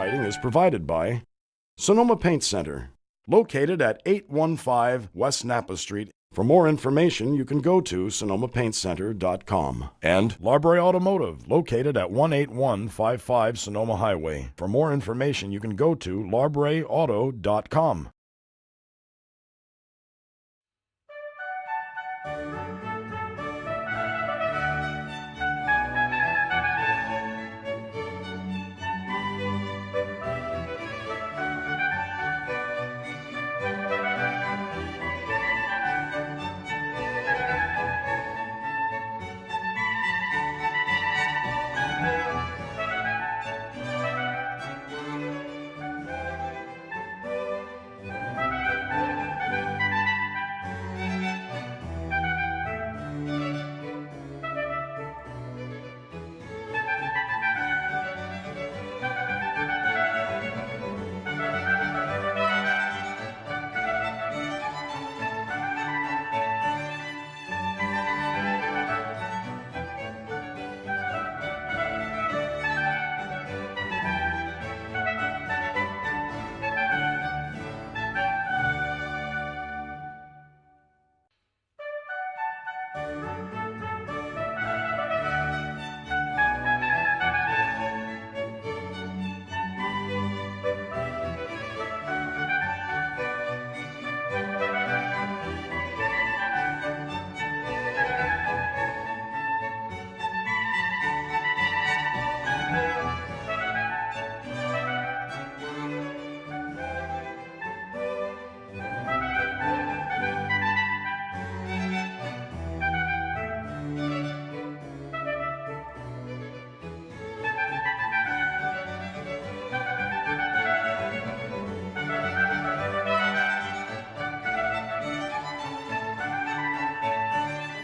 lighting is provided by Sonoma Paint Center, located at 815 West Napa Street. For more information, you can go to sonomapaintcenter.com. And Larbury Automotive, located at 18155 Sonoma Highway. For more information, you can go to larburyauto.com.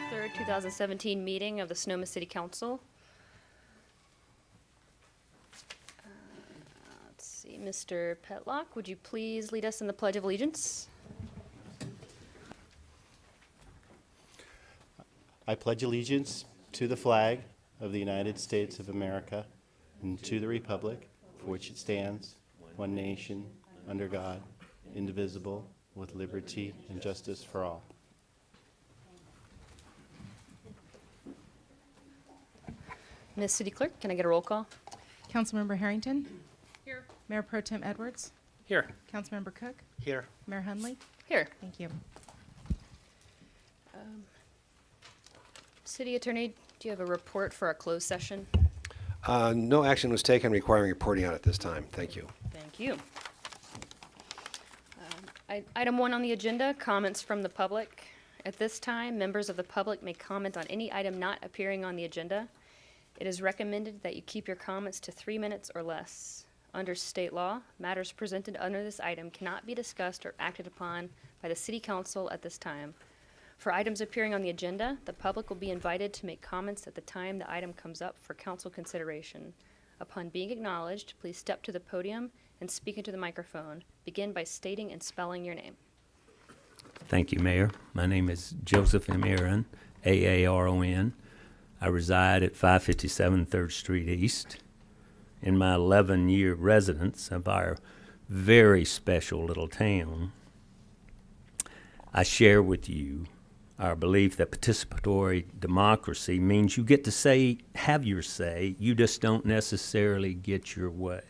Third 2017 meeting of the Sonoma City Council. Let's see, Mr. Petlock, would you please lead us in the Pledge of Allegiance? I pledge allegiance to the flag of the United States of America and to the republic for which it stands, one nation, under God, indivisible, with liberty and justice for all. Ms. City Clerk, can I get a roll call? Councilmember Harrington. Here. Mayor Pro Tem Edwards. Here. Councilmember Cook. Here. Mayor Hunley. Here. Thank you. City Attorney, do you have a report for our closed session? No action was taken requiring reporting on it this time. Thank you. Thank you. Item 1 on the agenda, comments from the public. At this time, members of the public may comment on any item not appearing on the agenda. It is recommended that you keep your comments to 3 minutes or less. Under state law, matters presented under this item cannot be discussed or acted upon by the City Council at this time. For items appearing on the agenda, the public will be invited to make comments at the time the item comes up for council consideration. Upon being acknowledged, please step to the podium and speak into the microphone. Begin by stating and spelling your name. Thank you, Mayor. My name is Joseph M. Aaron, A-A-R-O-N. I reside at 557 3rd Street East. In my 11-year residence of our very special little town, I share with you our belief that participatory democracy means you get to have your say, you just don't necessarily get your way.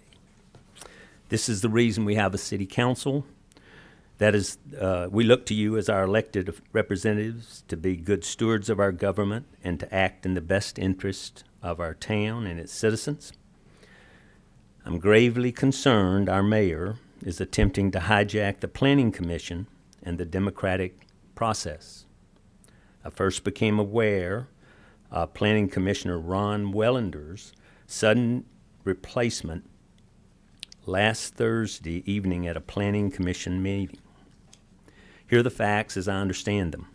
This is the reason we have a city council. That is, we look to you as our elected representatives to be good stewards of our government and to act in the best interest of our town and its citizens. I'm gravely concerned our mayor is attempting to hijack the Planning Commission and the democratic process. I first became aware of Planning Commissioner Ron Wellender's sudden replacement last Thursday evening at a Planning Commission meeting. Here are the facts as I understand them.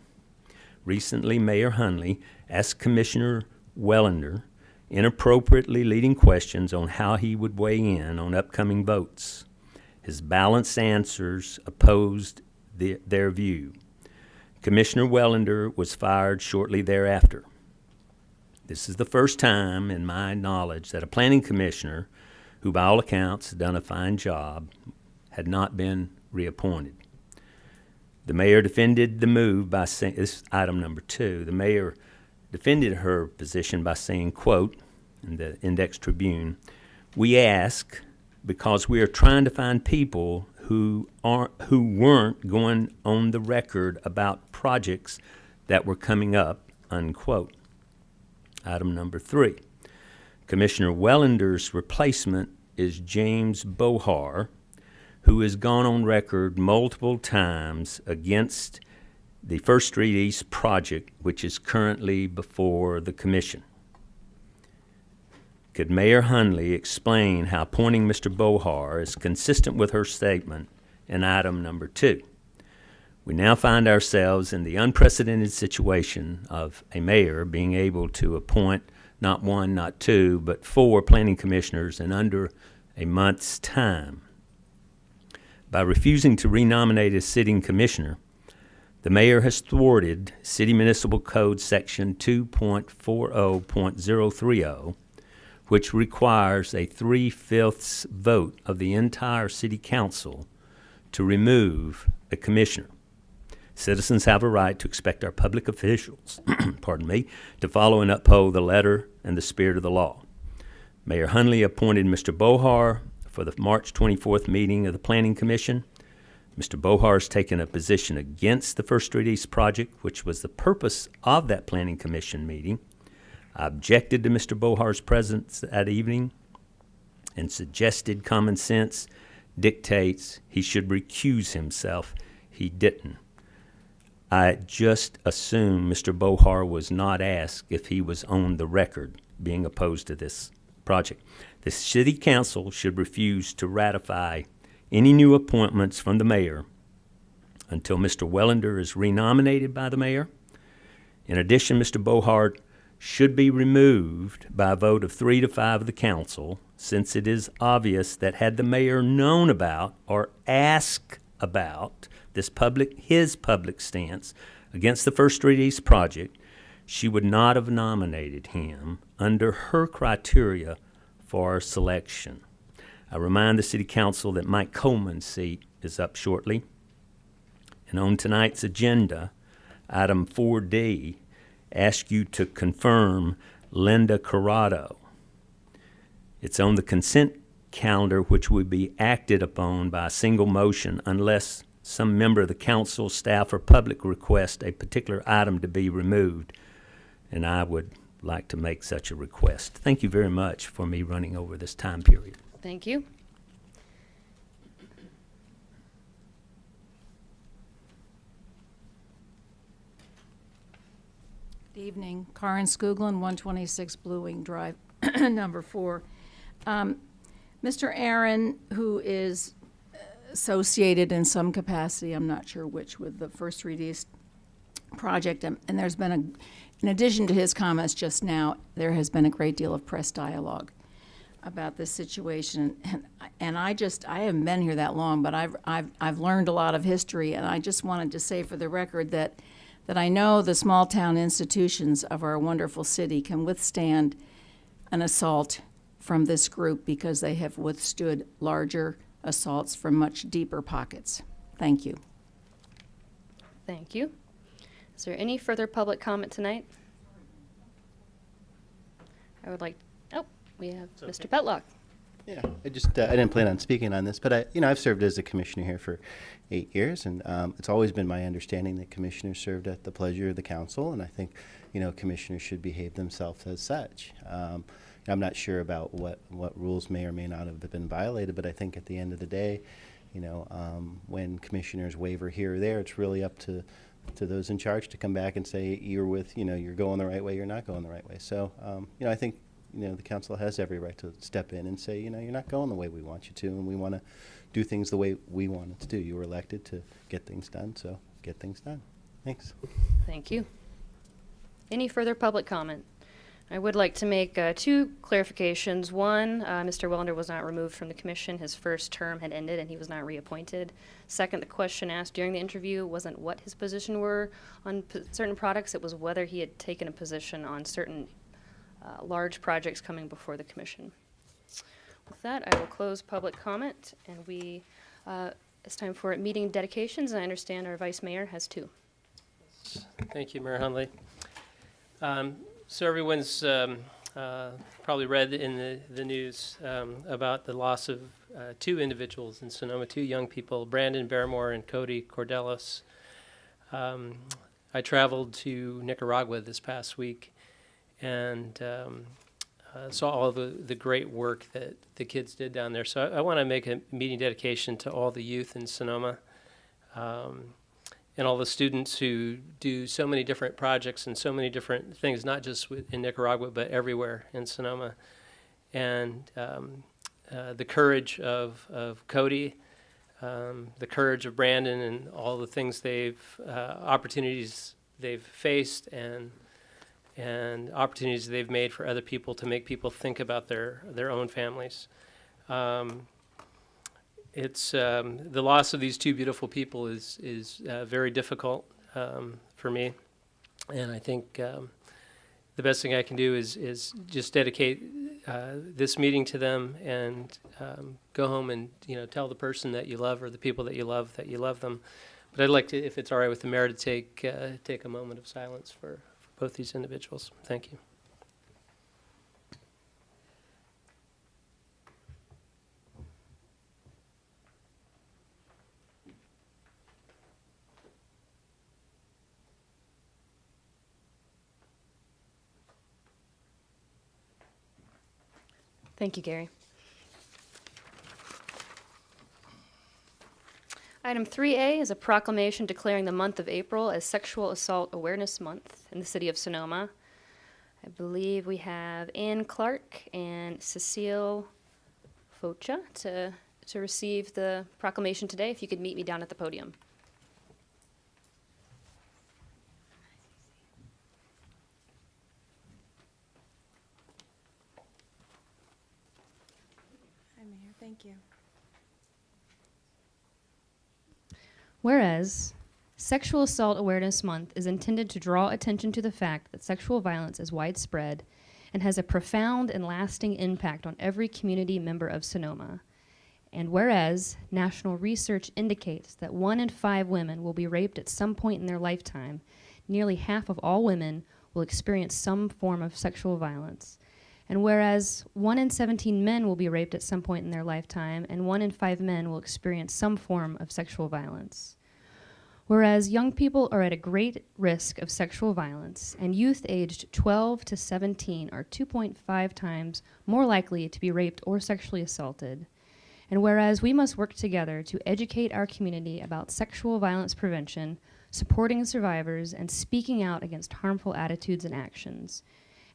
Recently, Mayor Hunley asked Commissioner Wellender inappropriately leading questions on how he would weigh in on upcoming votes. His balanced answers opposed their view. Commissioner Wellender was fired shortly thereafter. This is the first time in my knowledge that a planning commissioner who who by all accounts had done a fine job, had not been reappointed. The mayor defended the move by saying, this is item number 2, the mayor defended her position by saying, quote, in the Index Tribune, "We ask because we are trying to find people who weren't going on the record about projects that were coming up," unquote. Item number 3. Commissioner Wellender's replacement is James Bohar, who has gone on record multiple times against the First Street East project, which is currently before the commission. Could Mayor Hunley explain how appointing Mr. Bohar is consistent with her statement in item number 2? We now find ourselves in the unprecedented situation of a mayor being able to appoint not 1, not 2, but 4 planning commissioners in under a month's time. By refusing to renominate a sitting commissioner, the mayor has thwarted City Municipal Code Section 2.40.030, which requires a 3/5 vote of the entire city council to remove a commissioner. Citizens have a right to expect our public officials, to follow and uphold the letter and the spirit of the law. Mayor Hunley appointed Mr. Bohar for the March 24th meeting of the Planning Commission. Mr. Bohar has taken a position against the First Street East project, which was the purpose of that Planning Commission meeting. I objected to Mr. Bohar's presence that evening and suggested common sense dictates he should recuse himself. He didn't. I just assumed Mr. Bohar was not asked if he was on the record being opposed to this project. The city council should refuse to ratify any new appointments from the mayor until Mr. Wellender is renominated by the mayor. In addition, Mr. Bohar should be removed by a vote of 3 to 5 of the council, since it is obvious that had the mayor known about or asked about his public stance against the First Street East project, she would not have nominated him under her criteria for selection. I remind the City Council that Mike Coleman's seat is up shortly. And on tonight's agenda, item 4D asks you to confirm Linda Corrado. It's on the consent calendar, which would be acted upon by a single motion unless some member of the council, staff, or public request a particular item to be removed. And I would like to make such a request. Thank you very much for me running over this time period. Thank you. Good evening. Karen Skoglund, 126 Blue Wing Drive, number 4. Mr. Aaron, who is associated in some capacity, I'm not sure which, with the First Street East project, and there's been in addition to his comments just now, there has been a great deal of press dialogue about this situation, and I haven't been here that long, but I've learned a lot of history, and I just wanted to say for the record that I know the small town institutions of our wonderful city can withstand an assault from this group because they have withstood larger assaults from much deeper pockets. Thank you. Thank you. Is there any further public comment tonight? I would like, we have Mr. Petlock. Yeah, I didn't plan on speaking on this, but I've served as a commissioner here for 8 years, and it's always been my understanding that commissioners served at the pleasure of the council, and I think, commissioners should behave themselves as such. I'm not sure about what rules may or may not have been violated, but I think at the end of the day, when commissioners waver here or there, it's really up to those in charge to come back and say you're going the right way, you're not going the right way. So, I think the council has every right to step in and say, you're not going the way we want you to, and we want to do things the way we want it to do. You were elected to get things done, so get things done. Thanks. Thank you. Any further public comment? I would like to make 2 clarifications. One, Mr. Wellender was not removed from the commission. His first term had ended and he was not reappointed. Second, the question asked during the interview wasn't what his position were on certain products. It was whether he had taken a position on certain large projects coming before the commission. With that, I will close public comment, and it's time for meeting dedications, and I understand our Vice Mayor has two. Thank you, Mayor Hundley. So everyone's probably read in the news about the loss of two individuals in Sonoma, two young people, Brandon Barrymore and Cody Cordelis. I traveled to Nicaragua this past week and saw all of the great work that the kids did down there. So I want to make a meeting dedication to all the youth in Sonoma and all the students who do so many different projects and so many different things, not just in Nicaragua, but everywhere in Sonoma. And the courage of Cody, the courage of Brandon, and all the things opportunities they've faced, and opportunities they've made for other people to make people think about their own families. It's the loss of these two beautiful people is very difficult for me, and I think the best thing I can do is just dedicate this meeting to them and go home and tell the person that you love or the people that you love them. But I'd like to, if it's all right with the mayor, to take a moment of silence for both these individuals. Thank you. Thank you, Gary. Item 3A is a proclamation declaring the month of April as Sexual Assault Awareness Month in the city of Sonoma. I believe we have Ann Clark and Cecile Focha to receive the proclamation today. If you could meet me down at the podium. Hi, Mayor. Thank you. Whereas Sexual Assault Awareness Month is intended to draw attention to the fact that sexual violence is widespread and has a profound and lasting impact on every community member of Sonoma. And whereas national research indicates that 1 in 5 women will be raped at some point in their lifetime, nearly half of all women will experience some form of sexual violence. And whereas 1 in 17 men will be raped at some point in their lifetime, and 1 in 5 men will experience some form of sexual violence. Whereas young people are at a great risk of sexual violence, and youth aged 12 to 17 are 2.5 times more likely to be raped or sexually assaulted. And whereas we must work together to educate our community about sexual violence prevention, supporting survivors, and speaking out against harmful attitudes and actions.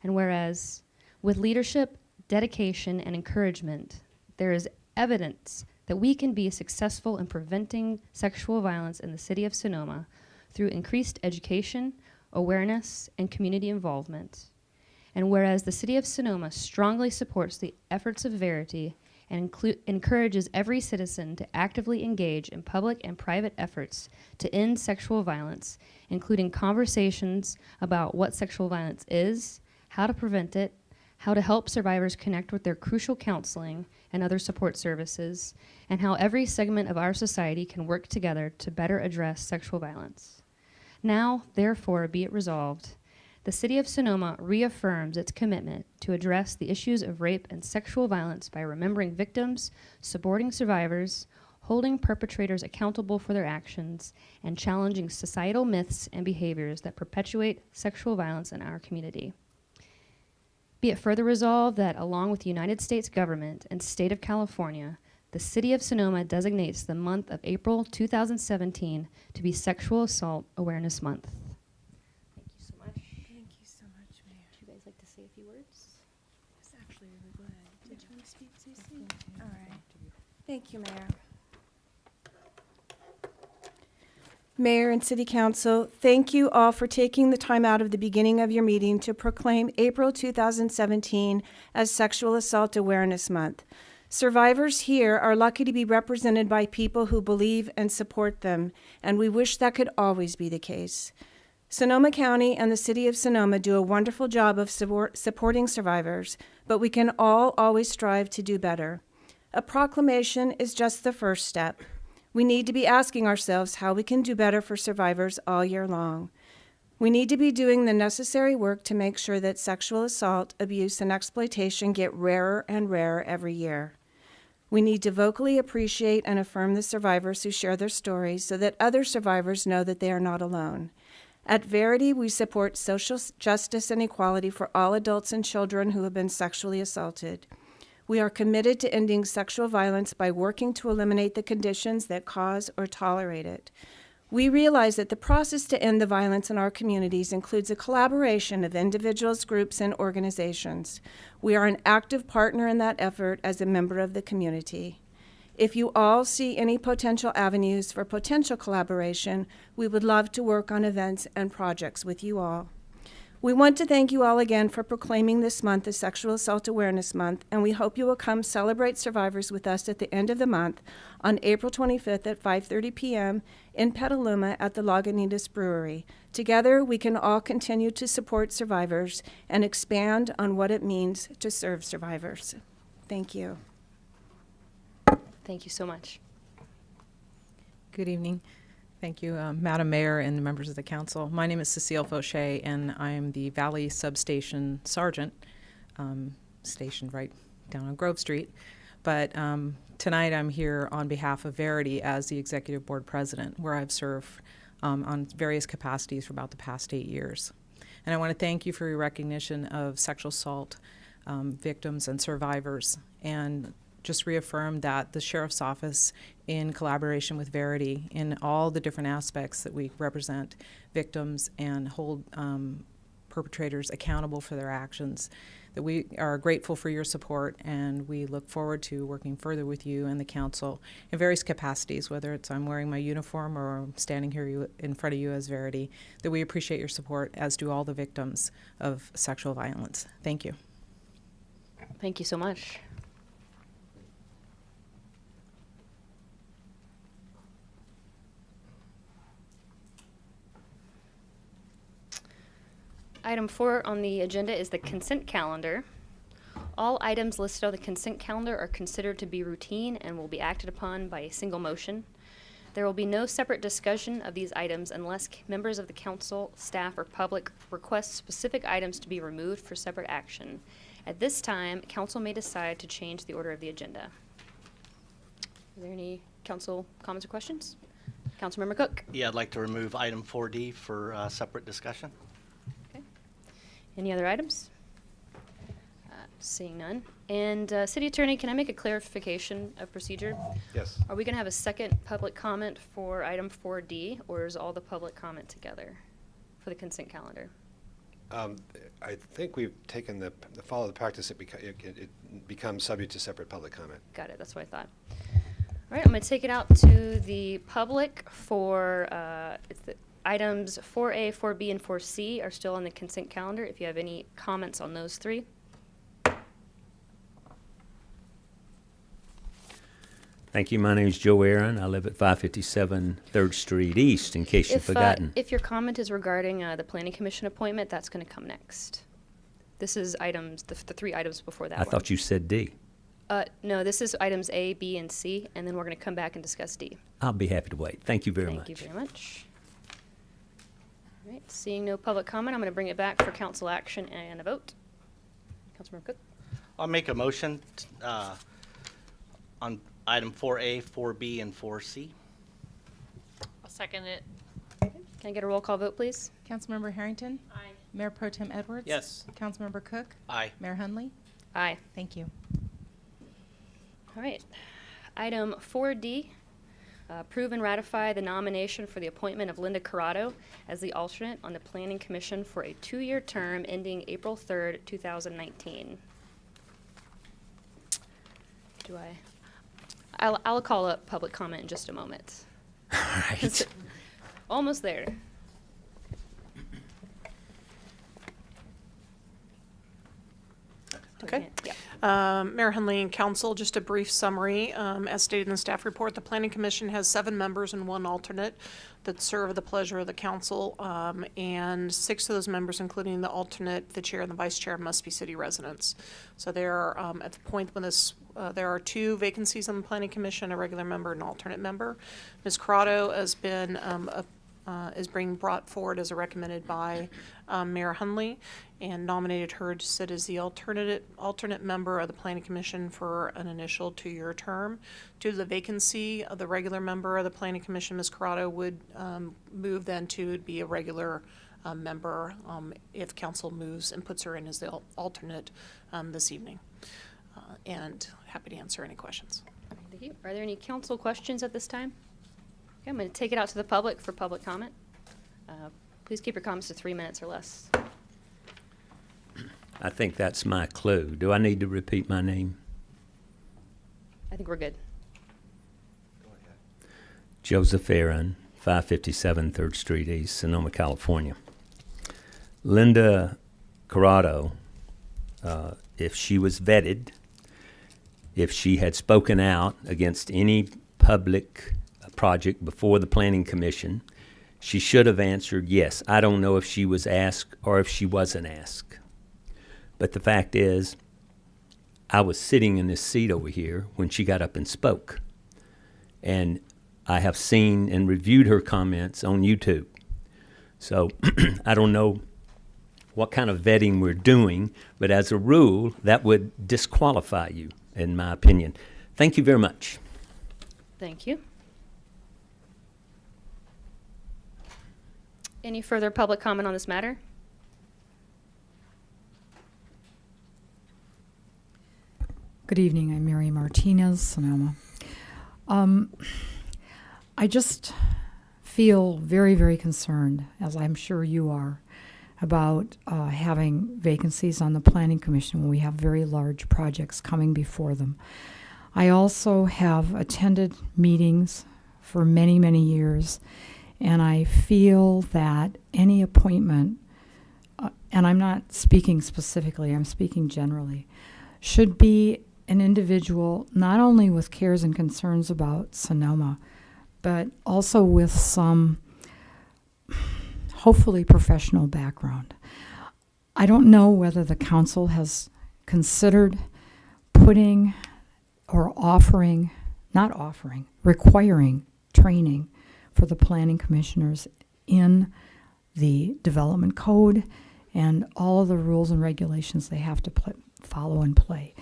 And whereas with leadership, dedication, and encouragement, there is evidence that we can be successful in preventing sexual violence in the city of Sonoma through increased education, awareness, and community involvement. And whereas the city of Sonoma strongly supports the efforts of Verity and encourages every citizen to actively engage in public and private efforts to end sexual violence, including conversations about what sexual violence is, how to prevent it, how to help survivors connect with their crucial counseling and other support services, and how every segment of our society can work together to better address sexual violence. Now, therefore, be it resolved, the City of Sonoma reaffirms its commitment to address the issues of rape and sexual violence by remembering victims, supporting survivors, holding perpetrators accountable for their actions, and challenging societal myths and behaviors that perpetuate sexual violence in our community. Be it further resolved that, along with the United States government and state of California, the City of Sonoma designates the month of April 2017 to be Sexual Assault Awareness Month. Thank you so much. Thank you so much, Mayor. Would you guys like to say a few words? It's actually really good. Did you want to speak, Cece? All right. Thank you, Mayor. Mayor and City Council, thank you all for taking the time out of the beginning of your meeting to proclaim April 2017 as Sexual Assault Awareness Month. Survivors here are lucky to be represented by people who believe and support them, and we wish that could always be the case. Sonoma County and the City of Sonoma do a wonderful job of supporting survivors, but we can all always strive to do better. A proclamation is just the first step. We need to be asking ourselves how we can do better for survivors all year long. We need to be doing the necessary work to make sure that sexual assault, abuse, and exploitation get rarer and rarer every year. We need to vocally appreciate and affirm the survivors who share their stories so that other survivors know that they are not alone. At Verity, we support social justice and equality for all adults and children who have been sexually assaulted. We are committed to ending sexual violence by working to eliminate the conditions that cause or tolerate it. We realize that the process to end the violence in our communities includes a collaboration of individuals, groups, and organizations. We are an active partner in that effort as a member of the community. If you all see any potential avenues for potential collaboration, we would love to work on events and projects with you all. We want to thank you all again for proclaiming this month as Sexual Assault Awareness Month, and we hope you will come celebrate survivors with us at the end of the month on April 25th at 5:30 p.m. in Petaluma at the Lagunitas Brewery. Together, we can all continue to support survivors and expand on what it means to serve survivors. Thank you. Thank you so much. Good evening. Thank you, Madam Mayor and the members of the council. My name is Cecile Fauché, and I am the Valley Substation Sergeant, stationed right down on Grove Street. But tonight I'm here on behalf of Verity as the Executive Board President, where I've served on various capacities for about the past 8 years. And I want to thank you for your recognition of sexual assault victims and survivors, and just reaffirm that the Sheriff's Office, in collaboration with Verity, in all the different aspects that we represent victims and hold perpetrators accountable for their actions, that we are grateful for your support, and we look forward to working further with you and the council in various capacities, whether it's I'm wearing my uniform or I'm standing here in front of you as Verity, that we appreciate your support, as do all the victims of sexual violence. Thank you. Thank you so much. Item 4 on the agenda is the consent calendar. All items listed on the consent calendar are considered to be routine and will be acted upon by a single motion. There will be no separate discussion of these items unless members of the council, staff, or public request specific items to be removed for separate action. At this time, council may decide to change the order of the agenda. Are there any council comments or questions? Councilmember Cook? Yeah, I'd like to remove item 4D for separate discussion. Any other items? Seeing none. And City Attorney, can I make a clarification of procedure? Yes. Are we going to have a second public comment for item 4D, or is all the public comment together for the consent calendar? I think we've taken the follow the practice. It becomes subject to separate public comment. Got it. That's what I thought. All right, I'm going to take it out to the public for items 4A, 4B, and 4C are still on the consent calendar. If you have any comments on those three. Thank you. My name is Joe Aaron. I live at 557 3rd Street East, in case you've forgotten. If your comment is regarding the Planning Commission appointment, that's going to come next. This is items, the three items before that I one. thought you said D. No, this is items A, B, and C, and then we're going to come back and discuss D. I'll be happy to wait. Thank you very much. Thank you very much. All right, seeing no public comment, I'm going to bring it back for council action and a vote. Councilmember Cook? I'll make a motion on item 4A, 4B, and 4C. I'll second it. Can I get a roll call vote, please? Councilmember Harrington? Aye. Mayor Pro Tem Edwards? Yes. Councilmember Cook? Aye. Mayor Hundley? Aye. Thank you. All right. Item 4D, approve and ratify the nomination for the appointment of Linda Corrado as the alternate on the Planning Commission for a 2-year term ending April 3rd, 2019. I'll call up public comment in just a moment. All right. Almost there. Okay. Yeah. Mayor Hunley and Council, just a brief summary. As stated in the staff report, the Planning Commission has 7 members and 1 alternate that serve at the pleasure of the council, and 6 of those members, including the alternate, the chair, and the vice chair, must be city residents. So there are, at the point when this, there are 2 vacancies on the Planning Commission, a regular member and an alternate member. Ms. Corrado has been is being brought forward as recommended by Mayor Hunley, and nominated her to sit as the alternate member of the Planning Commission for an initial 2-year term. Due to the vacancy of the regular member of the Planning Commission, Ms. Corrado would move then to be a regular member if council moves and puts her in as the alternate this evening. And happy to answer any questions. Thank you. Are there any council questions at this time? Okay, I'm going to take it out to the public for public comment. Please keep your comments to 3 minutes or less. I think that's my clue. Do I need to repeat my name? I think we're good. Joseph Aaron, 557 3rd Street East, Sonoma, California. Linda Corrado, if she was vetted, if she had spoken out against any public project before the Planning Commission, she should have answered yes. I don't know if she was asked or if she wasn't asked. But the fact is, I was sitting in this seat over here when she got up and spoke. And I have seen and reviewed her comments on YouTube. So I don't know what kind of vetting we're doing, but as a rule, that would disqualify you, in my opinion. Thank you very much. Thank you. Any further public comment on this matter? Good evening. I'm Mary Martinez, Sonoma. I just feel very, very concerned, as I'm sure you are, about having vacancies on the Planning Commission when we have very large projects coming before them. I also have attended meetings for many, many years, and I feel that any appointment, and I'm not speaking specifically, I'm speaking generally, should be an individual not only with cares and concerns about Sonoma, but also with some hopefully professional background. I don't know whether the council has considered putting or offering, not offering, requiring training for the planning commissioners in the development code and all of the rules and regulations they have to follow and play.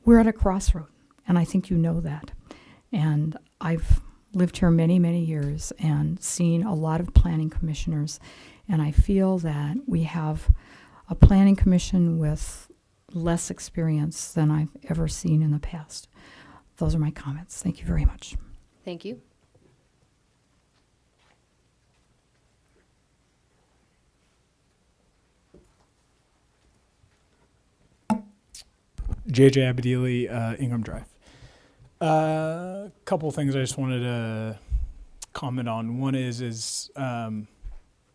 We're at a crossroad, and I think you know that. And I've lived here many, many years and seen a lot of planning commissioners, and I feel that we have a planning commission with less experience than I've ever seen in the past. Those are my comments. Thank you very much. Thank you. JJ Abedili, Ingham Drive. A couple of things I just wanted to comment on. One is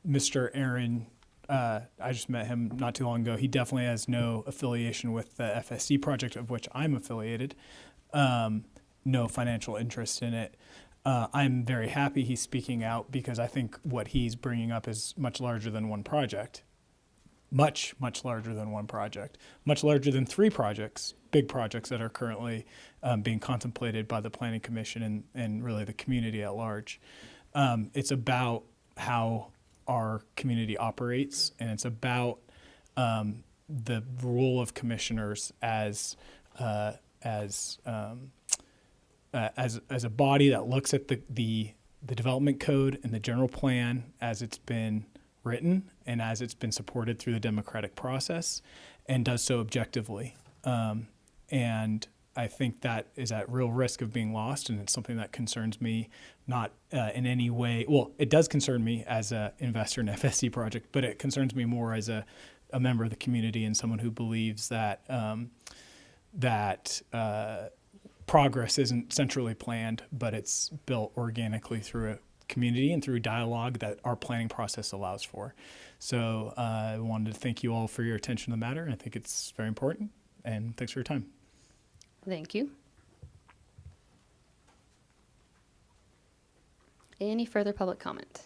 Mr. Aaron. I just met him not too long ago. He definitely has no affiliation with the FSC project, of which I'm affiliated. No financial interest in it. I'm very happy he's speaking out because I think what he's bringing up is much larger than one project. Much, much larger than one project. Much larger than 3 projects, big projects that are currently being contemplated by the Planning Commission and really the community at large. It's about how our community operates, and it's about the role of commissioners as a body that looks at the development code and the general plan as it's been written and as it's been supported through the democratic process, and does so objectively. And I think that is at real risk of being lost, and it's something that concerns me not in any way. Well, it does concern me as an investor in an FSC project, but it concerns me more as a member of the community and someone who believes that progress isn't centrally planned, but it's built organically through a community and through dialogue that our planning process allows for. So I wanted to thank you all for your attention to the matter. I think it's very important, and thanks for your time. Thank you. Any further public comment?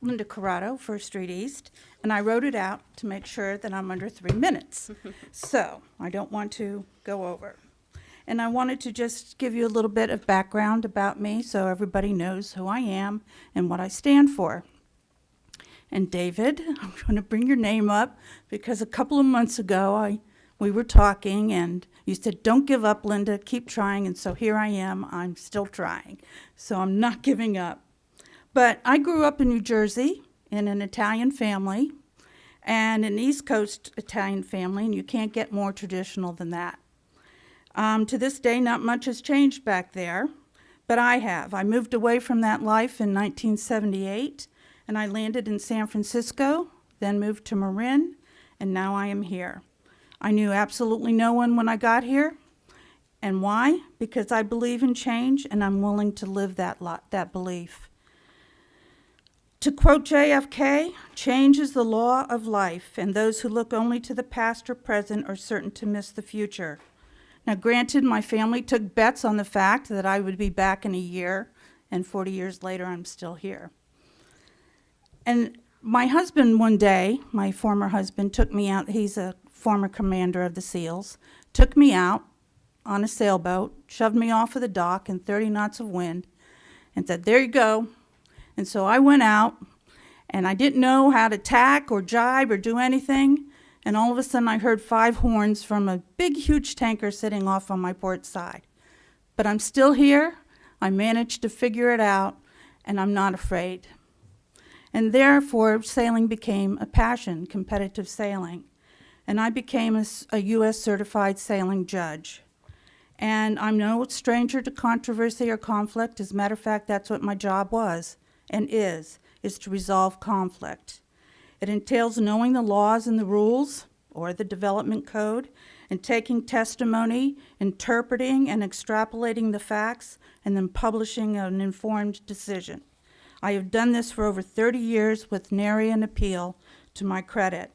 Linda Corrado, First Street East, and I wrote it out to make sure that I'm under 3 minutes. So I don't want to go over. And I wanted to just give you a little bit of background about me so everybody knows who I am and what I stand for. And David, I'm going to bring your name up because a couple of months ago we were talking and you said, "Don't give up, Linda, keep trying." And so here I am, I'm still trying. So I'm not giving up. But I grew up in New Jersey in an Italian family and an East Coast Italian family, and you can't get more traditional than that. To this day, not much has changed back there, but I have. I moved away from that life in 1978, and I landed in San Francisco, then moved to Marin, and now I am here. I knew absolutely no one when I got here. And why? Because I believe in change, and I'm willing to live that belief. To quote JFK, "Change is the law of life, and those who look only to the past or present are certain to miss the future." Now, granted, my family took bets on the fact that I would be back in a year, and 40 years later, I'm still here. And my husband one day, my former husband, took me out. He's a former commander of the SEALs, took me out on a sailboat, shoved me off of the dock in 30 knots of wind, and said, "There you go." And so I went out, and I didn't know how to tack or jibe or do anything, and all of a sudden I heard 5 horns from a big, huge tanker sitting off on my port side. But I'm still here. I managed to figure it out, and I'm not afraid. And therefore, sailing became a passion, competitive sailing. And I became a U.S. certified sailing judge. And I'm no stranger to controversy or conflict. As a matter of fact, that's what my job was and is to resolve conflict. It entails knowing the laws and the rules, or the development code, and taking testimony, interpreting and extrapolating the facts, and then publishing an informed decision. I have done this for over 30 years with nary an appeal to my credit.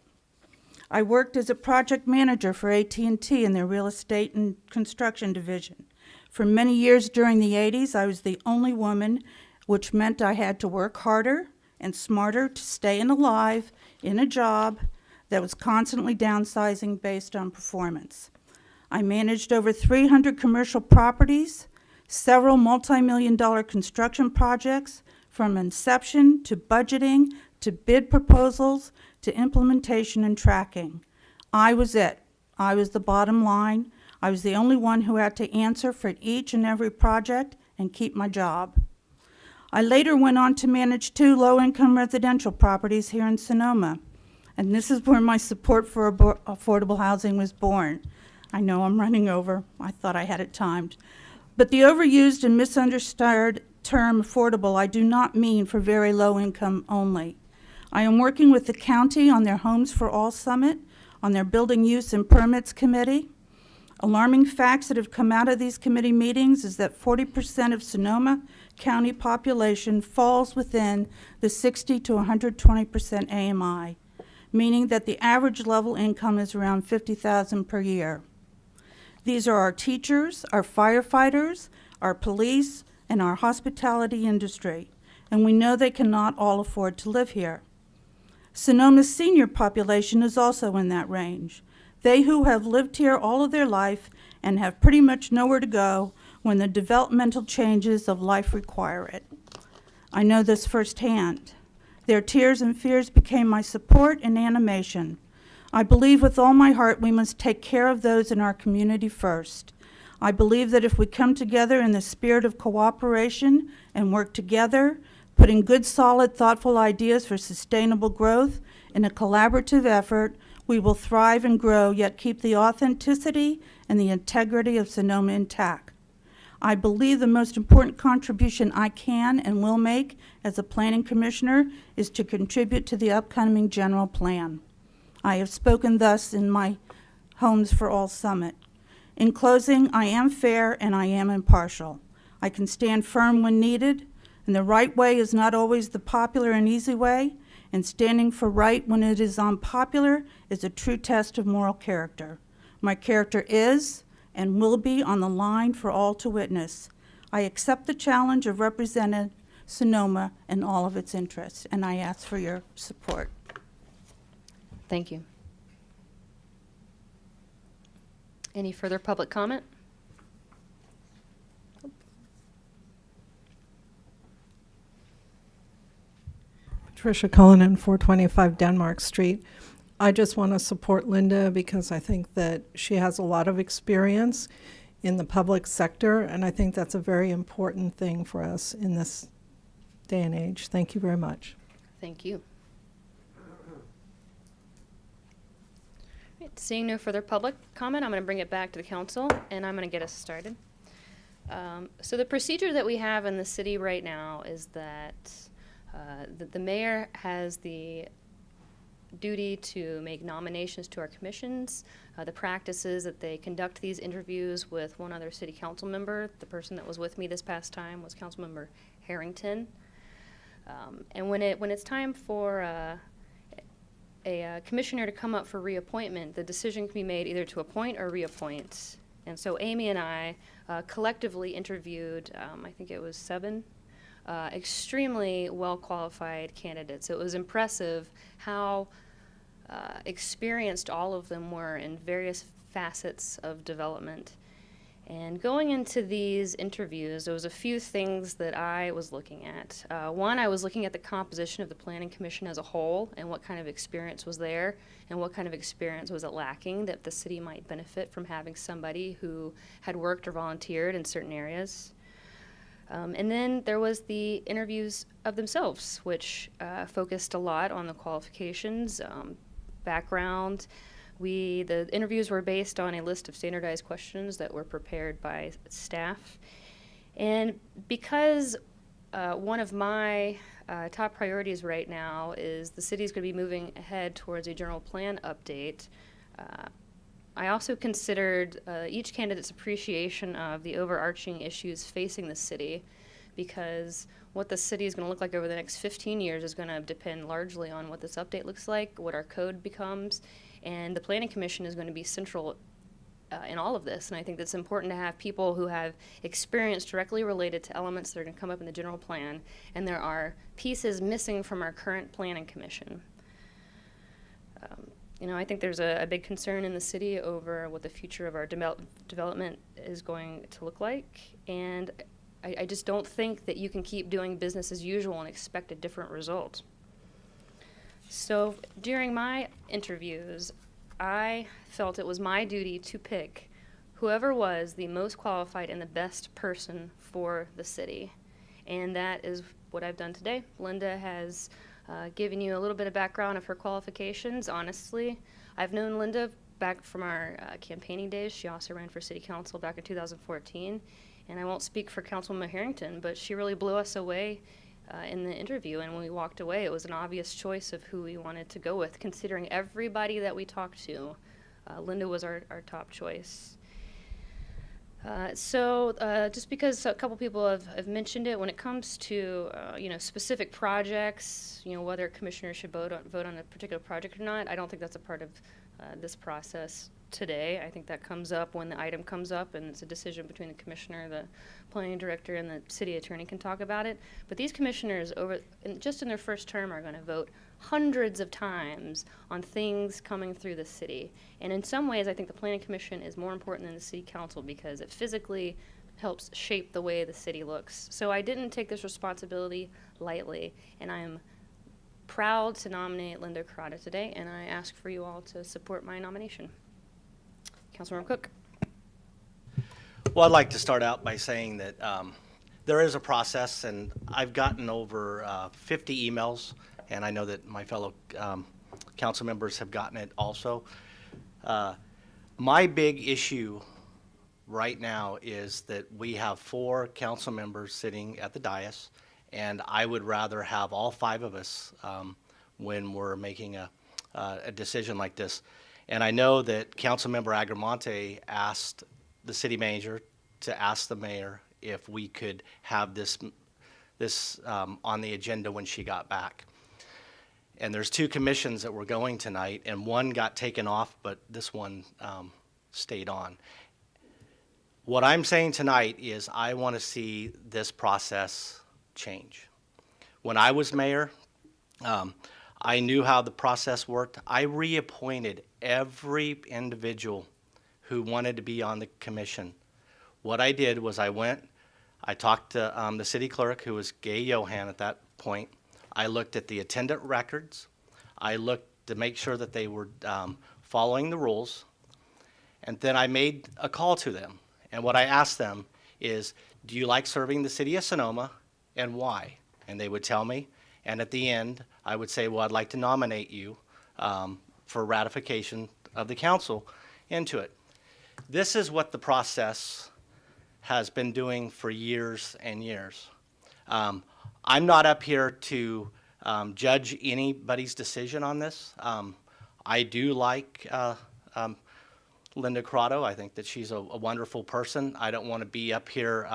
I worked as a project manager for AT&T in their real estate and construction division. For many years during the 80s, I was the only woman, which meant I had to work harder and smarter to stay alive in a job that was constantly downsizing based on performance. I managed over 300 commercial properties, several multi-million-dollar construction projects, from inception to budgeting to bid proposals to implementation and tracking. I was it. I was the bottom line. I was the only one who had to answer for each and every project and keep my job. I later went on to manage 2 low-income residential properties here in Sonoma, and this is where my support for affordable housing was born. I know I'm running over. I thought I had it timed. But the overused and misunderstood term affordable I do not mean for very low income only. I am working with the county on their Homes for All Summit, on their Building Use and Permits Committee. Alarming facts that have come out of these committee meetings is that 40% of Sonoma County population falls within the 60 to 120% AMI, meaning that the average level income is around $50,000 per year. These are our teachers, our firefighters, our police, and our hospitality industry, and we know they cannot all afford to live here. Sonoma's senior population is also in that range. They who have lived here all of their life and have pretty much nowhere to go when the developmental changes of life require it. I know this firsthand. Their tears and fears became my support and animation. I believe with all my heart we must take care of those in our community first. I believe that if we come together in the spirit of cooperation and work together, putting good, solid, thoughtful ideas for sustainable growth in a collaborative effort, we will thrive and grow, yet keep the authenticity and the integrity of Sonoma intact. I believe the most important contribution I can and will make as a planning commissioner is to contribute to the upcoming general plan. I have spoken thus in my Homes for All Summit. In closing, I am fair and I am impartial. I can stand firm when needed, and the right way is not always the popular and easy way, and standing for right when it is unpopular is a true test of moral character. My character is and will be on the line for all to witness. I accept the challenge of representing Sonoma and all of its interests, and I ask for your support. Thank you. Any further public comment? Patricia Cullinan, 425 Denmark Street. I just want to support Linda because I think that she has a lot of experience in the public sector, and I think that's a very important thing for us in this day and age. Thank you very much. Thank you. Right, seeing no further public comment, I'm going to bring it back to the council, and I'm going to get us started. So the procedure that we have in the city right now is that the mayor has the duty to make nominations to our commissions. The practice is that they conduct these interviews with one other city council member. The person that was with me this past time was Councilmember Harrington. And when it's time for a commissioner to come up for reappointment, the decision can be made either to appoint or reappoint. And so Amy and I collectively interviewed, I think it was 7 extremely well-qualified candidates. It was impressive how experienced all of them were in various facets of development. And going into these interviews, there was a few things that I was looking at. One, I was looking at the composition of the Planning Commission as a whole and what kind of experience was there and what kind of experience was it lacking that the city might benefit from having somebody who had worked or volunteered in certain areas. And then there was the interviews of themselves, which focused a lot on the qualifications, background. The interviews were based on a list of standardized questions that were prepared by staff. And because one of my top priorities right now is the city's going to be moving ahead towards a general plan update, I also considered each candidate's appreciation of the overarching issues facing the city, because what the city is going to look like over the next 15 years is going to depend largely on what this update looks like, what our code becomes, and the Planning Commission is going to be central in all of this. And I think that's important to have people who have experience directly related to elements that are going to come up in the general plan, and there are pieces missing from our current Planning Commission. You know, I think there's a big concern in the city over what the future of our development is going to look like, and I just don't think that you can keep doing business as usual and expect a different result. So during my interviews, I felt it was my duty to pick whoever was the most qualified and the best person for the city, and that is what I've done today. Linda has giving you a little bit of background of her qualifications. Honestly, I've known Linda back from our campaigning days. She also ran for city council back in 2014. And I won't speak for Councilwoman Harrington, but she really blew us away in the interview. And when we walked away, it was an obvious choice of who we wanted to go with, considering everybody that we talked to. Linda was our top choice. Just because a couple people have mentioned it, when it comes to specific projects, whether commissioners should vote on a particular project or not, I don't think that's a part of this process today. I think that comes up when the item comes up, and it's a decision between the commissioner, the planning director, and the city attorney can talk about it. But these commissioners, just in their first term, are going to vote hundreds of times on things coming through the city. And in some ways, I think the Planning Commission is more important than the City Council because it physically helps shape the way the city looks. So I didn't take this responsibility lightly, and I am proud to nominate Linda Carrata today, and I ask for you all to support my nomination. Councilmember Cook. Well, I'd like to start out by saying that there is a process, and I've gotten over 50 emails, and I know that my fellow council members have gotten it also. My big issue right now is that we have 4 council members sitting at the dais, and I would rather have all 5 of us when we're making a decision like this. And I know that Councilmember Agramonte asked the city manager to ask the mayor if we could have this on the agenda when she got back. And there's 2 commissions that were going tonight, and one got taken off, but this one stayed on. What I'm saying tonight is I want to see this process change. When I was mayor, I knew how the process worked. I reappointed every individual who wanted to be on the commission. What I did was I talked to the city clerk, who was Gay Johan at that point. I looked at the attendant records. I looked to make sure that they were following the rules. And then I made a call to them. And what I asked them is, do you like serving the city of Sonoma, and why? And they would tell me. And at the end, I would say, well, I'd like to nominate you for ratification of the council into it. This is what the process has been doing for years and years. I'm not up here to judge anybody's decision on this. I do like Linda Corrado. I think that she's a wonderful person. I don't want to be up here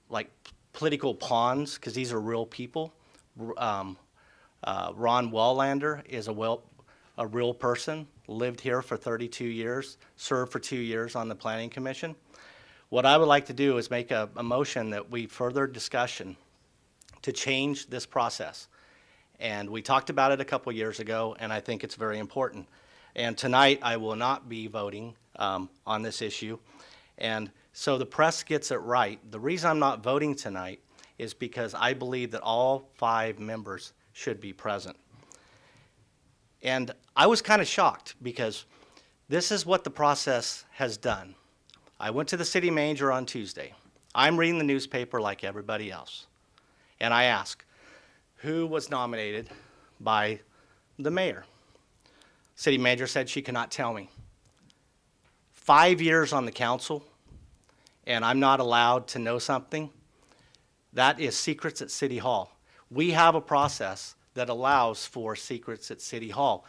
like political pawns, because these are real people. Ron Wallander is a real person, lived here for 32 years, served for 2 years on the Planning Commission. What I would like to do is make a motion that we further discussion to change this process. And we talked about it a couple years ago, and I think it's very important. And tonight, I will not be voting on this issue. And so the press gets it right. The reason I'm not voting tonight is because I believe that all 5 members should be present. And I was kind of shocked, because this is what the process has done. I went to the city manager on Tuesday. I'm reading the newspaper like everybody else. And I asked, who was nominated by the mayor? City manager said she could not tell me. 5 years on the council, and I'm not allowed to know something? That is secrets at City Hall. We have a process that allows for secrets at City Hall.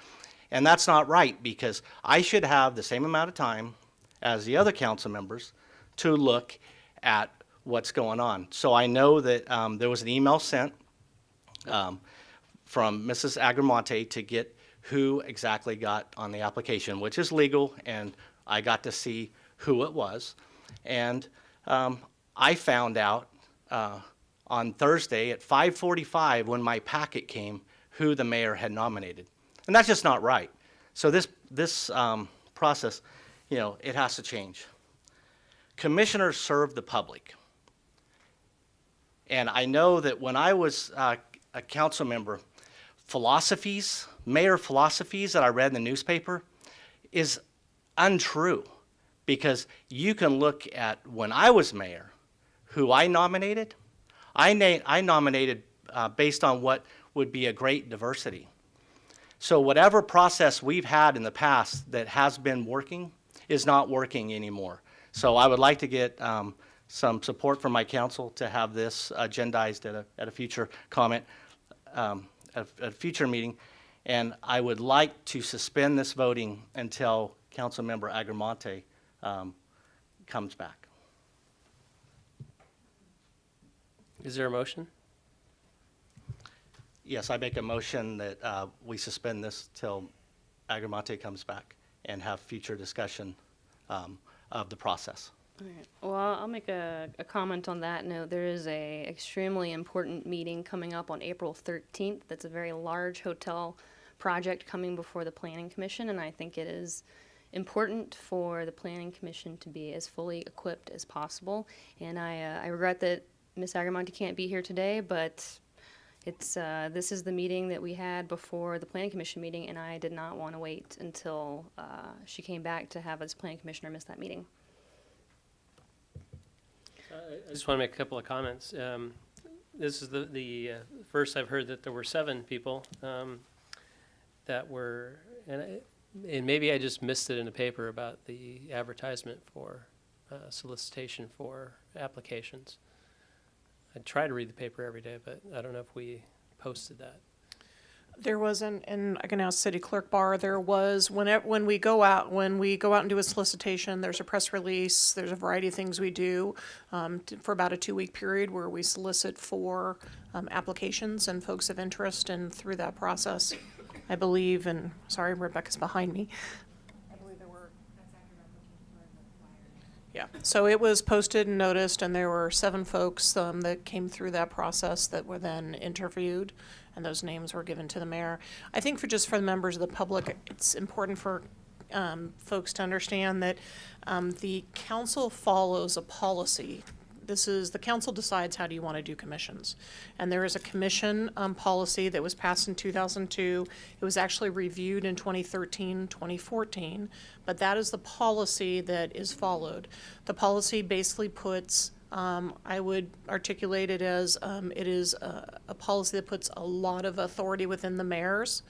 And that's not right, because I should have the same amount of time as the other council members to look at what's going on. So I know that there was an email sent from Mrs. Agramonte to get who exactly got on the application, which is legal, and I got to see who it was. And I found out on Thursday at 5:45, when my packet came, who the mayor had nominated. And that's just not right. So this process, you know, it has to change. Commissioners serve the public. And I know that when I was a council member, mayor philosophies that I read in the newspaper is untrue, because you can look at when I was mayor, who I nominated. I nominated based on what would be a great diversity. So whatever process we've had in the past that has been working is not working anymore. So I would like to get some support from my council to have this agendized at a future comment, at a future meeting. And I would like to suspend this voting until Councilmember Agramonte comes back. Is there a motion? Yes, I make a motion that we suspend this till Agramonte comes back and have future discussion of the process. All right. Well, I'll make a comment on that note. There is a extremely important meeting coming up on April 13th. That's a very large hotel project coming before the Planning Commission, and I think it is important for the Planning Commission to be as fully equipped as possible. And I regret that Ms. Agramonte can't be here today, but it's this is the meeting that we had before the Planning Commission meeting, and I did not want to wait until she came back to have us Planning Commissioner miss that meeting. I just want to make a couple of comments. This is the first I've heard that there were 7 people that were, and maybe I just missed it in the paper about the advertisement for solicitation for applications. I try to read the paper every day, but I don't know if we posted that. There was and I can ask City Clerk Barr, there was, when we go out and do a solicitation, there's a press release, there's a variety of things we do for about a 2-week period where we solicit for applications and folks of interest, and through that process, I believe, and sorry, Rebecca's behind me. I believe there were. Yeah, so it was posted and noticed, and there were 7 folks that came through that process that were then interviewed, and those names were given to the mayor. I think for the members of the public, it's important for folks to understand that the council follows a policy. The council decides how do you want to do commissions. And there is a commission policy that was passed in 2002. It was actually reviewed in 2013, 2014, but that is the policy that is followed. The policy basically puts, I would articulate it as, it is a policy that puts a lot of authority within the mayor's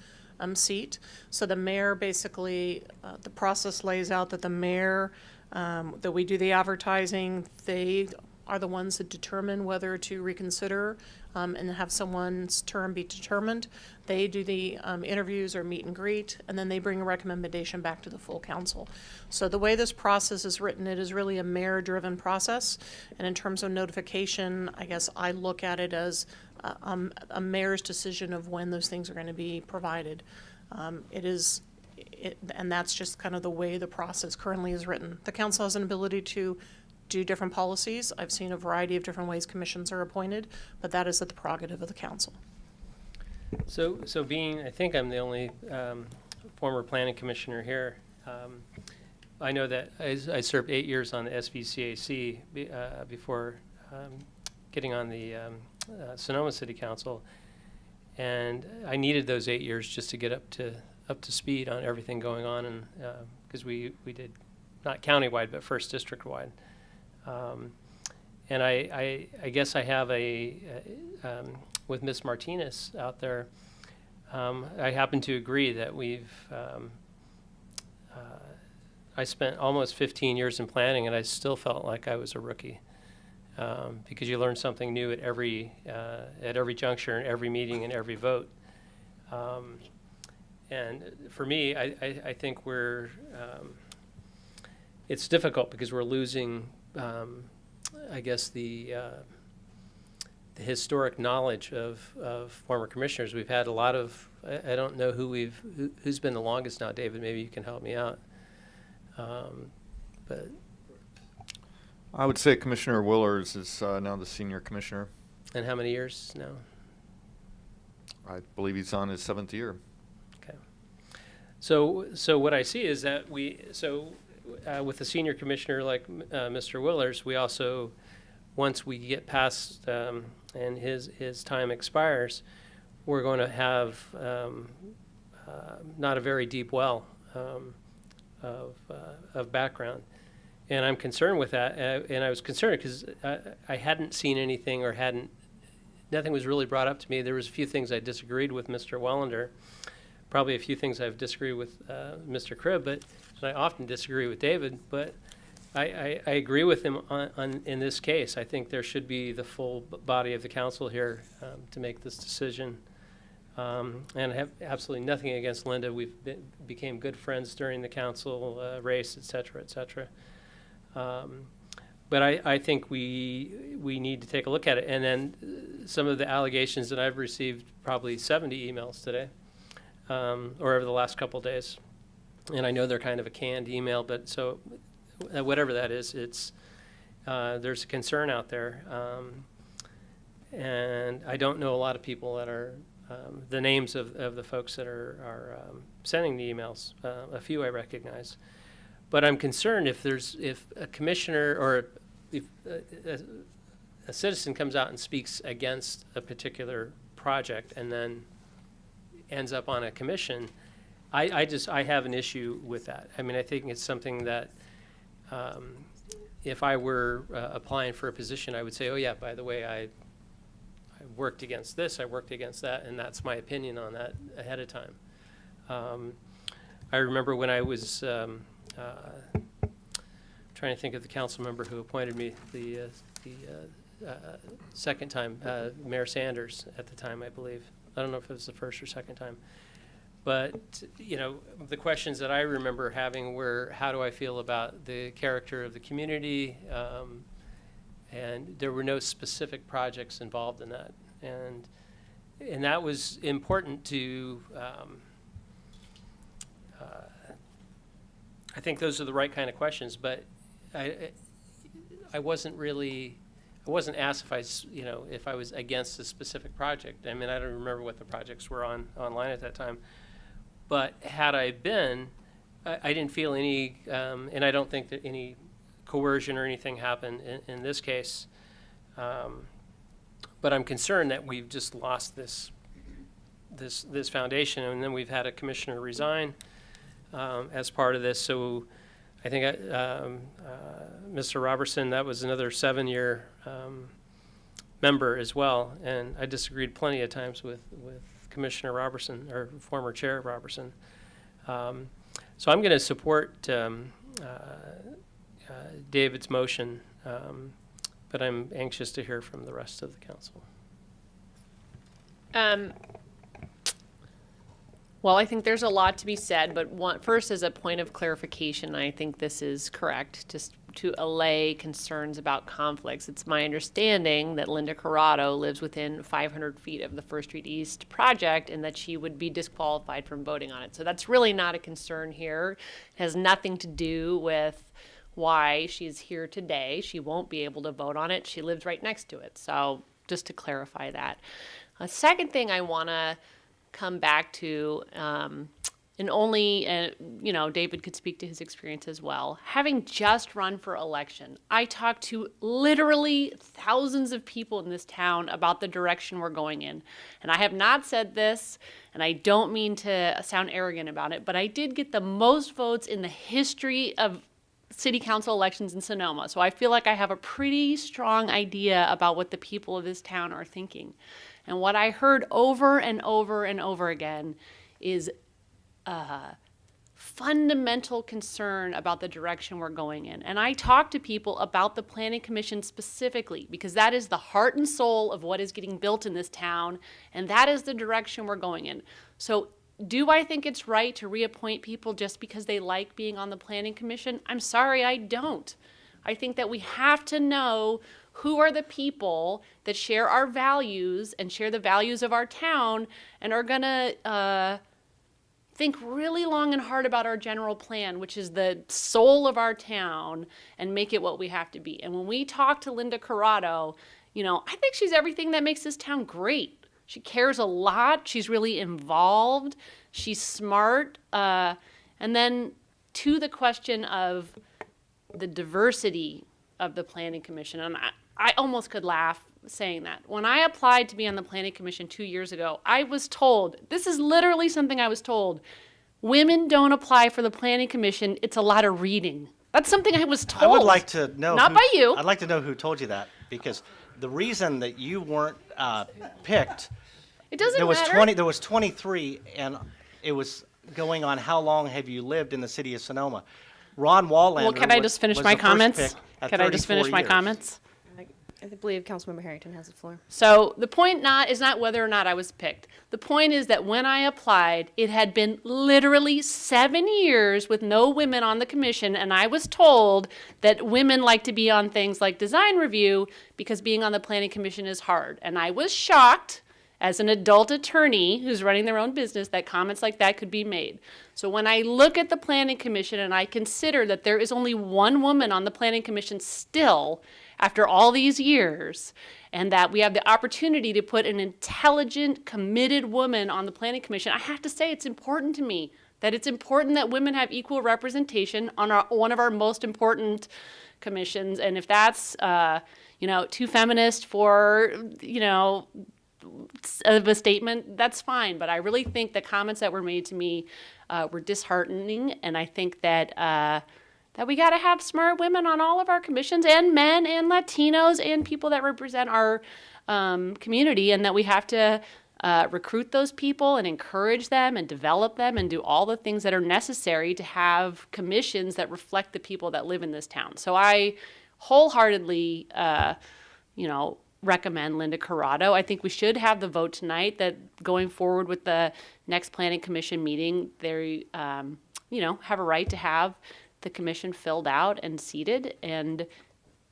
seat. So the mayor basically, the process lays out that the mayor, that we do the advertising, they are the ones that determine whether to reconsider and have someone's term be determined. They do the interviews or meet and greet, and then they bring a recommendation back to the full council. So the way this process is written, it is really a mayor-driven process. And in terms of notification, I guess I look at it as a mayor's decision of when those things are going to be provided. And that's just kind of the way the process currently is written. The council has an ability to do different policies. I've seen a variety of different ways commissions are appointed, but that is at the prerogative of the council. So I think I'm the only former planning commissioner here. I know that I served 8 years on the SVCAC before getting on the Sonoma City Council, and I needed those 8 years just to get up to speed on everything going on, and because we did not countywide but first district wide. And I guess I have with Ms. Martinez out there, I happen to agree that I spent almost 15 years in planning, and I still felt like I was a rookie, because you learn something new at every juncture, and every meeting, and every vote. And for me, I think it's difficult because we're losing I guess the historic knowledge of former commissioners. We've had a lot of, I don't know who's been the longest now, David, maybe you can help me out. But I would say Commissioner Willers is now the senior commissioner. And how many years now? I believe he's on his 7th year. Okay. So what I see is that with a senior commissioner like Mr. Willers, we also, once we get past and his time expires, we're going to have not a very deep well of background. And I'm concerned with that, and I was concerned because I hadn't seen anything, or nothing was really brought up to me. There was a few things I disagreed with Mr. Welander, probably a few things I've disagreed with Mr. Cribb, but I often disagree with David, but I agree with him in this case. I think there should be the full body of the council here to make this decision. And I have absolutely nothing against Linda. We've became good friends during the council race, et cetera, et cetera. But I think we need to take a look at it. And then some of the allegations that I've received, probably 70 emails today, or over the last couple of days. And I know they're kind of a canned email, but so whatever that is, there's a concern out there. And I don't know a lot of people that are, the names of the folks that are sending the emails. A few I recognize. But I'm concerned if a commissioner or if a citizen comes out and speaks against a particular project and then ends up on a commission, I have an issue with that. I mean, I think it's something that if I were applying for a position, I would say, oh yeah, by the way, I worked against this, I worked against that, and that's my opinion on that ahead of time. I remember when I was trying to think of the council member who appointed me the second time, Mayor Sanders at the time, I believe. I don't know if it was the first or second time. But, you know, the questions that I remember having were, how do I feel about the character of the community? And there were no specific projects involved in that. And that was important to, I think those are the right kind of questions, but I wasn't asked if if I was against a specific project. I mean, I don't remember what the projects were online at that time. But had I been, I didn't feel any, and I don't think that any coercion or anything happened in this case. But I'm concerned that we've just lost this foundation, and then we've had a commissioner resign as part of this. So I think Mr. Robertson, that was another 7-year member as well, and I disagreed plenty of times with Commissioner Robertson, or former Chair Robertson. So I'm going to support David's motion, but I'm anxious to hear from the rest of the council. Well, I think there's a lot to be said, but first, as a point of clarification, I think this is correct, just to allay concerns about conflicts. It's my understanding that Linda Corrado lives within 500 feet of the First Street East project and that she would be disqualified from voting on it. So that's really not a concern here. It has nothing to do with why she's here today. She won't be able to vote on it. She lives right next to it. So just to clarify that. A second thing I want to come back to, and only, David could speak to his experience as well. Having just run for election, I talked to literally thousands of people in this town about the direction we're going in. And I have not said this, and I don't mean to sound arrogant about it, but I did get the most votes in the history of city council elections in Sonoma. So I feel like I have a pretty strong idea about what the people of this town are thinking. And what I heard over and over and over again is fundamental concern about the direction we're going in. And I talk to people about the Planning Commission specifically because that is the heart and soul of what is getting built in this town, and that is the direction we're going in. So do I think it's right to reappoint people just because they like being on the Planning Commission? I'm sorry, I don't. I think that we have to know who are the people that share our values and share the values of our town and are going to think really long and hard about our general plan, which is the soul of our town, and make it what we have to be. And when we talk to Linda Corrado, I think she's everything that makes this town great. She cares a lot. She's really involved. She's smart. And then to the question of the diversity of the Planning Commission, and I almost could laugh saying that. When I applied to be on the Planning Commission 2 years ago, I was told, this is literally something I was told, women don't apply for the Planning Commission, it's a lot of reading. That's something I was told. I would like to know. Not by you. I'd like to know who told you that, because the reason that you weren't picked, it doesn't there was matter. There was 23, and it was going on how long have you lived in the city of Sonoma. Ron Wallander. Well, can I just finish my comments? Can I just finish my comments? I believe Councilmember Harrington has the floor. So the point is not whether or not I was picked. The point is that when I applied, it had been literally 7 years with no women on the commission, and I was told that women like to be on things like design review because being on the Planning Commission is hard. And I was shocked as an adult attorney who's running their own business that comments like that could be made. So when I look at the Planning Commission and I consider that there is only one woman on the Planning Commission still after all these years, and that we have the opportunity to put an intelligent, committed woman on the Planning Commission, I have to say it's important to me that it's important that women have equal representation on one of our most important commissions. And if that's, too feminist for, of a statement, that's fine. But I really think the comments that were made to me were disheartening, and I think that we got to have smart women on all of our commissions, and men and Latinos and people that represent our community, and that we have to recruit those people and encourage them and develop them and do all the things that are necessary to have commissions that reflect the people that live in this town. So I wholeheartedly, recommend Linda Corrado. I think we should have the vote tonight that going forward with the next planning commission meeting, they, have a right to have the commission filled out and seated. And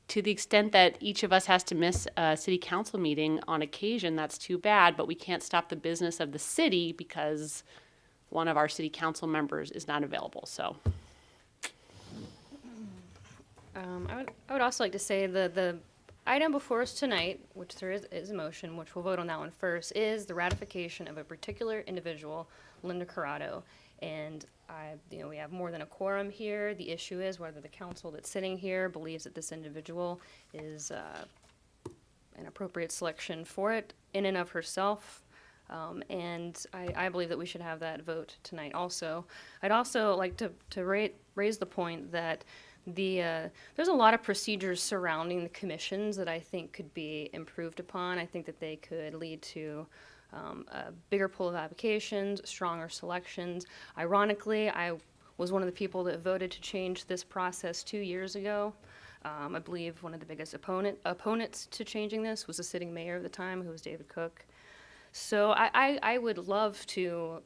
to the extent that each of us has to miss a city council meeting on occasion, that's too bad, but we can't stop the business of the city because one of our city council members is not available, so. I would also like to say the item before us tonight, which there is a motion, which we'll vote on that one first, is the ratification of a particular individual, Linda Corrado. And we have more than a quorum here. The issue is whether the council that's sitting here believes that this individual is an appropriate selection for it in and of herself. And I believe that we should have that vote tonight also. I'd also like to raise the point that there's a lot of procedures surrounding the commissions that I think could be improved upon. I think that they could lead to a bigger pool of applications, stronger selections. Ironically, I was one of the people that voted to change this process 2 years ago. I believe one of the biggest opponents to changing this was the sitting mayor of the time, who was David Cook. So I would love to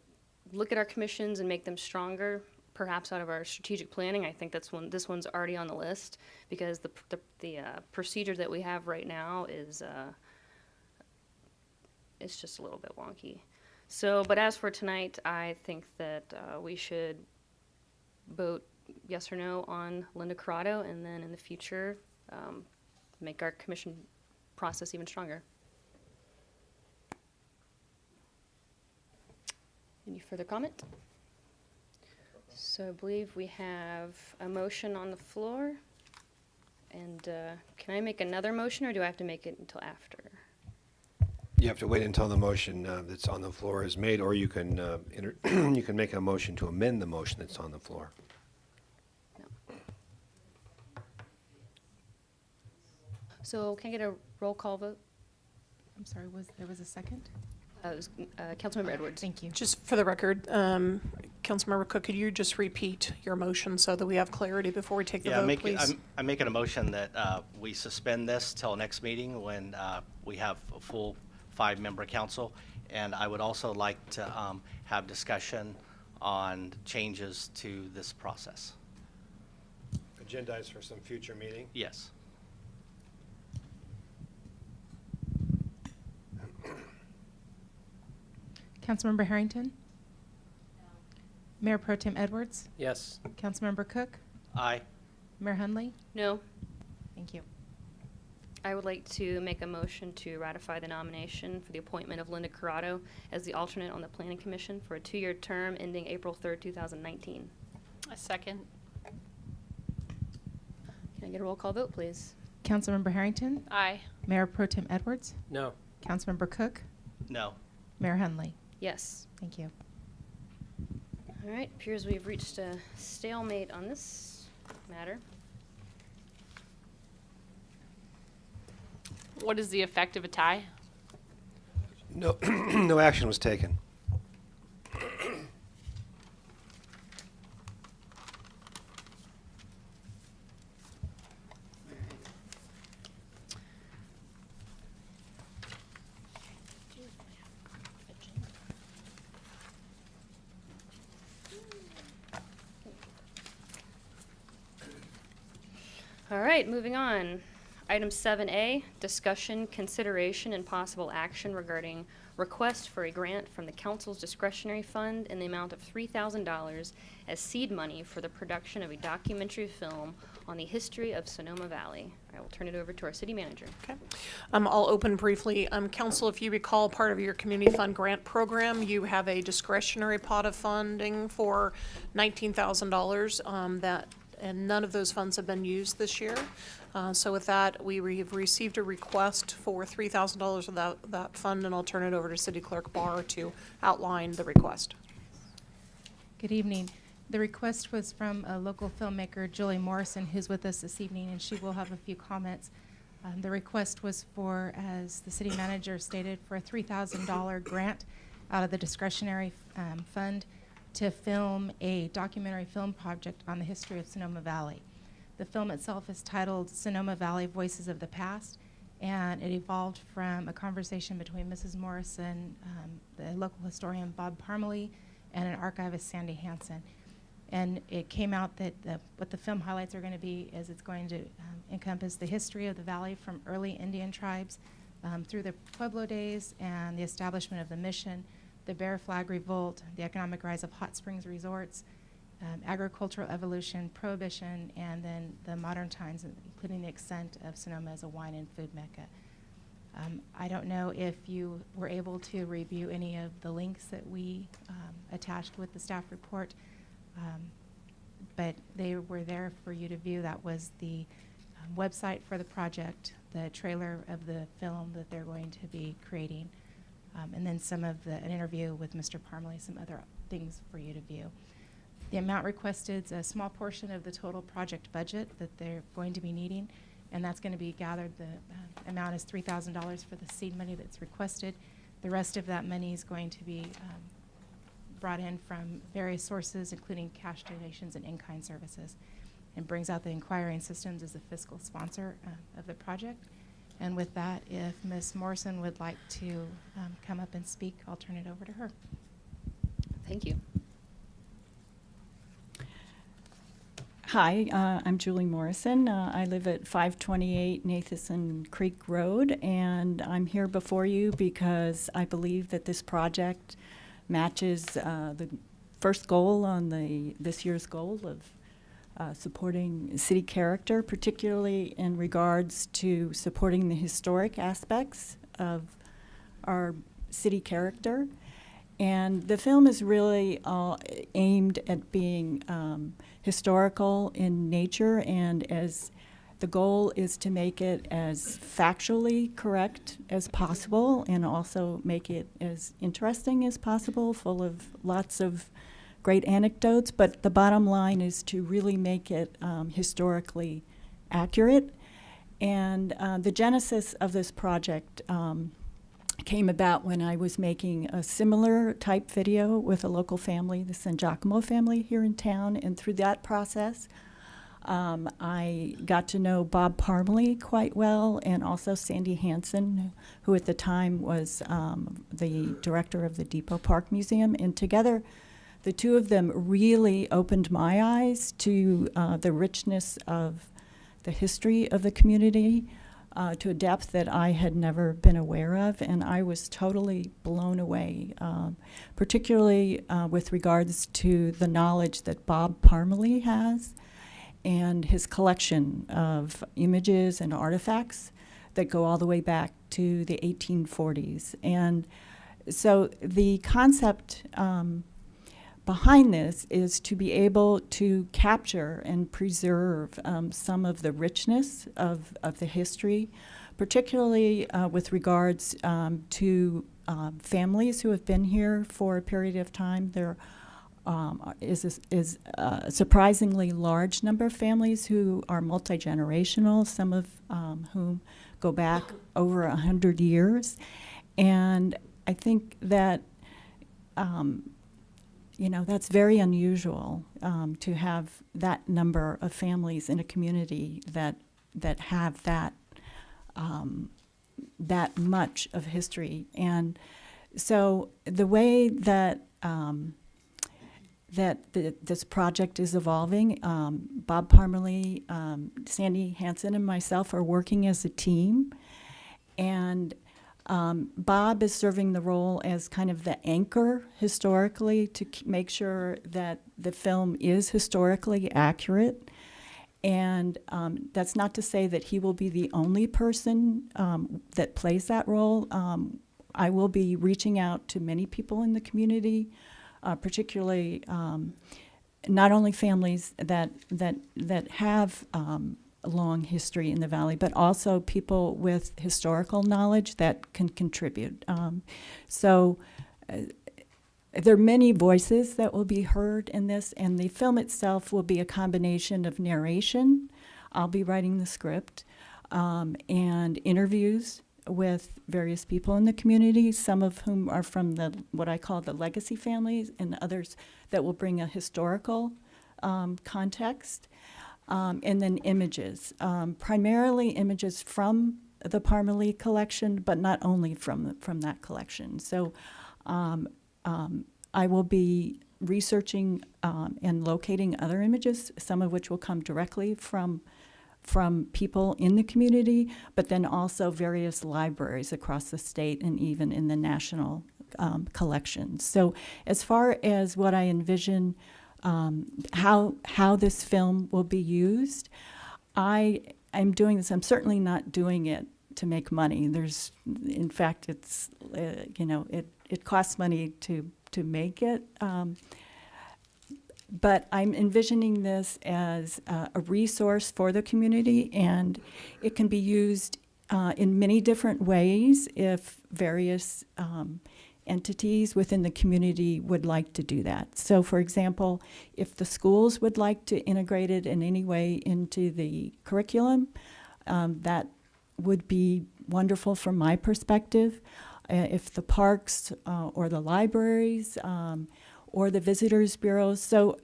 look at our commissions and make them stronger, perhaps out of our strategic planning. I think this one's already on the list, because the procedure that we have right now is it's just a little bit wonky. So, but as for tonight, I think that we should vote yes or no on Linda Corrado, and then in the future, make our commission process even stronger. Any further comment? So I believe we have a motion on the floor. And can I make another motion, or do I have to make it until after? You have to wait until the motion that's on the floor is made, or you can you can make a motion to amend the motion that's on the floor. So can I get a roll call vote? I'm sorry, there was a second? It was Councilmember Edwards. Thank you. Just for the record, Councilmember Cook, could you just repeat your motion so that we have clarity before we take the vote, please? I'm making a motion that we suspend this till next meeting when we have a full 5-member council. And I would also like to have discussion on changes to this process. Agendized for some future meeting? Yes. Councilmember Harrington? Mayor Pro Tem Edwards? Yes. Councilmember Cook? Aye. Mayor Hundley? No. Thank you. I would like to make a motion to ratify the nomination for the appointment of Linda Corrado as the alternate on the Planning Commission for a 2-year term ending April 3rd, 2019. A second. Can I get a roll call vote, please? Councilmember Harrington? Aye. Mayor Pro Tem Edwards? No. Councilmember Cook? No. Mayor Hundley? Yes. Thank you. All right, appears we've reached a stalemate on this matter. What is the effect of a tie? No, no action was taken. All right, moving on. Item 7A, discussion, consideration, and possible action regarding request for a grant from the council's discretionary fund in the amount of $3,000 as seed money for the production of a documentary film on the history of Sonoma Valley. I will turn it over to our city manager. Okay. I'll open briefly. Council, if you recall, part of your community fund grant program, you have a discretionary pot of funding for $19,000 and none of those funds have been used this year. So with that, we have received a request for $3,000 of that fund, and I'll turn it over to City Clerk Barr to outline the request. Good evening. The request was from a local filmmaker, Julie Morrison, who's with us this evening, and she will have a few comments. The request was for, as the city manager stated, for a $3,000 grant out of the discretionary fund to film a documentary film project on the history of Sonoma Valley. The film itself is titled Sonoma Valley Voices of the Past, And it evolved from a conversation between Mrs. Morrison, the local historian Bob Parmalee, and an archivist, Sandy Hansen. And it came out that what the film highlights are going to be is it's going to encompass the history of the valley from early Indian tribes through the Pueblo days and the establishment of the mission, the Bear Flag Revolt, the economic rise of hot springs resorts, agricultural evolution, prohibition, and then the modern times, including the ascent of Sonoma as a wine and food mecca. I don't know if you were able to review any of the links that we attached with the staff report, but they were there for you to view. That was the website for the project, the trailer of the film that they're going to be creating, and then an interview with Mr. Parmalee, some other things for you to view. The amount requested is a small portion of the total project budget that they're going to be needing, and that's going to be gathered. The amount is $3,000 for the seed money that's requested. The rest of that money is going to be brought in from various sources, including cash donations and in-kind services, and brings out the Inquiring Systems as a fiscal sponsor of the project. And with that, if Ms. Morrison would like to come up and speak, I'll turn it over to her. Thank you. Hi, I'm Julie Morrison. I live at 528 Nathanson Creek Road, and I'm here before you because I believe that this project matches the first goal on this year's goal of supporting city character, particularly in regards to supporting the historic aspects of our city character. And the film is really aimed at being historical in nature, and as the goal is to make it as factually correct as possible and also make it as interesting as possible, full of lots of great anecdotes. But the bottom line is to really make it historically accurate. And the genesis of this project came about when I was making a similar type video with a local family, the San Giacomo family here in town, and through that process, I got to know Bob Parmalee quite well, and also Sandy Hansen, who at the time was the director of the Depot Park Museum, and together, the two of them really opened my eyes to the richness of the history of the community, to a depth that I had never been aware of, and I was totally blown away, particularly with regards to the knowledge that Bob Parmalee has and his collection of images and artifacts that go all the way back to the 1840s. And so the concept behind this is to be able to capture and preserve some of the richness of the history, particularly with regards to families who have been here for a period of time. There is a surprisingly large number of families who are multi-generational, some of whom go back over 100 years. And I think that that's very unusual to have that number of families in a community that have that much of history. And so the way that this project is evolving, Bob Parmalee, Sandy Hansen, and myself are working as a team, and Bob is serving the role as kind of the anchor historically to make sure that the film is historically accurate. And that's not to say that he will be the only person that plays that role. I will be reaching out to many people in the community, particularly not only families that have long history in the valley, but also people with historical knowledge that can contribute. So there are many voices that will be heard in this, and the film itself will be a combination of narration. I'll be writing the script, and interviews with various people in the community, some of whom are from what I call the legacy families, and others that will bring a historical context. And then images, primarily images from the Parmalee collection, but not only from that collection. So I will be researching and locating other images, some of which will come directly from people in the community, but then also various libraries across the state and even in the national collections. So as far as what I envision, how this film will be used, I'm doing this. I'm certainly not doing it to make money. In fact, it's it costs money to make it. But I'm envisioning this as a resource for the community, and it can be used in many different ways if various entities within the community would like to do that. So, for example, if the schools would like to integrate it in any way into the curriculum, that would be wonderful from my perspective. If the parks or the libraries or the visitors bureaus. So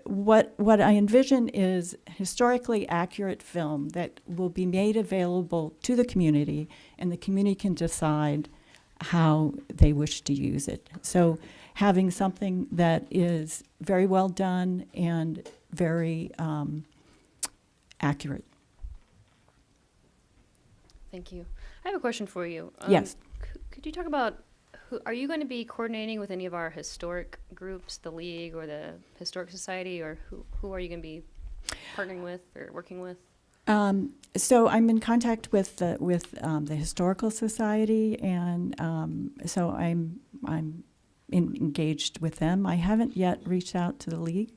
what I envision is historically accurate film that will be made available to the community, and the community can decide how they wish to use it. So having something that is very well done and very accurate. Thank you. I have a question for you. Yes. Could you talk about are you going to be coordinating with any of our historic groups, the League or the Historic Society, or who are you going to be partnering with or working with? So I'm in contact with the Historical Society, and so I'm engaged with them. I haven't yet reached out to the League,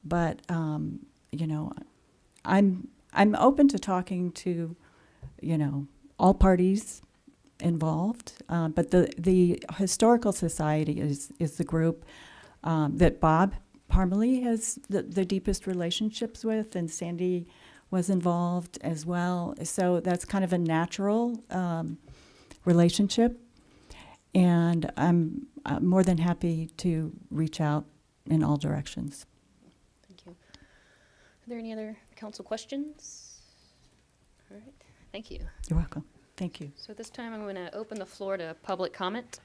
but I'm open to talking to all parties involved, but the Historical Society is the group that Bob Parmalee has the deepest relationships with, and Sandy was involved as well. So that's kind of a natural relationship, and I'm more than happy to reach out in all directions. Thank you. Are there any other council questions? All right. Thank you. You're welcome. Thank you. So at this time, I'm going to open the floor to public comment.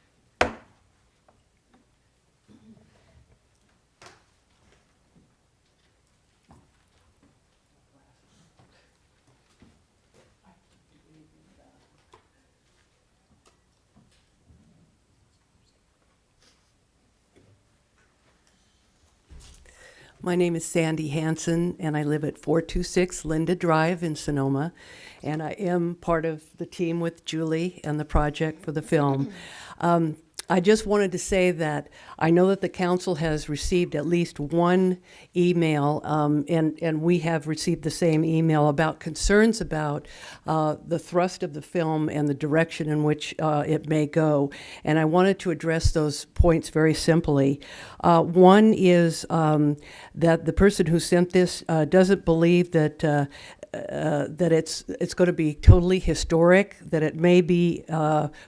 My name is Sandy Hansen, and I live at 426 Linda Drive in Sonoma, and I am part of the team with Julie and the project for the film. I just wanted to say that I know that the council has received at least one email, and we have received the same email about concerns about the thrust of the film and the direction in which it may go. And I wanted to address those points very simply. One is that the person who sent this doesn't believe that that it's going to be totally historic, that it may be,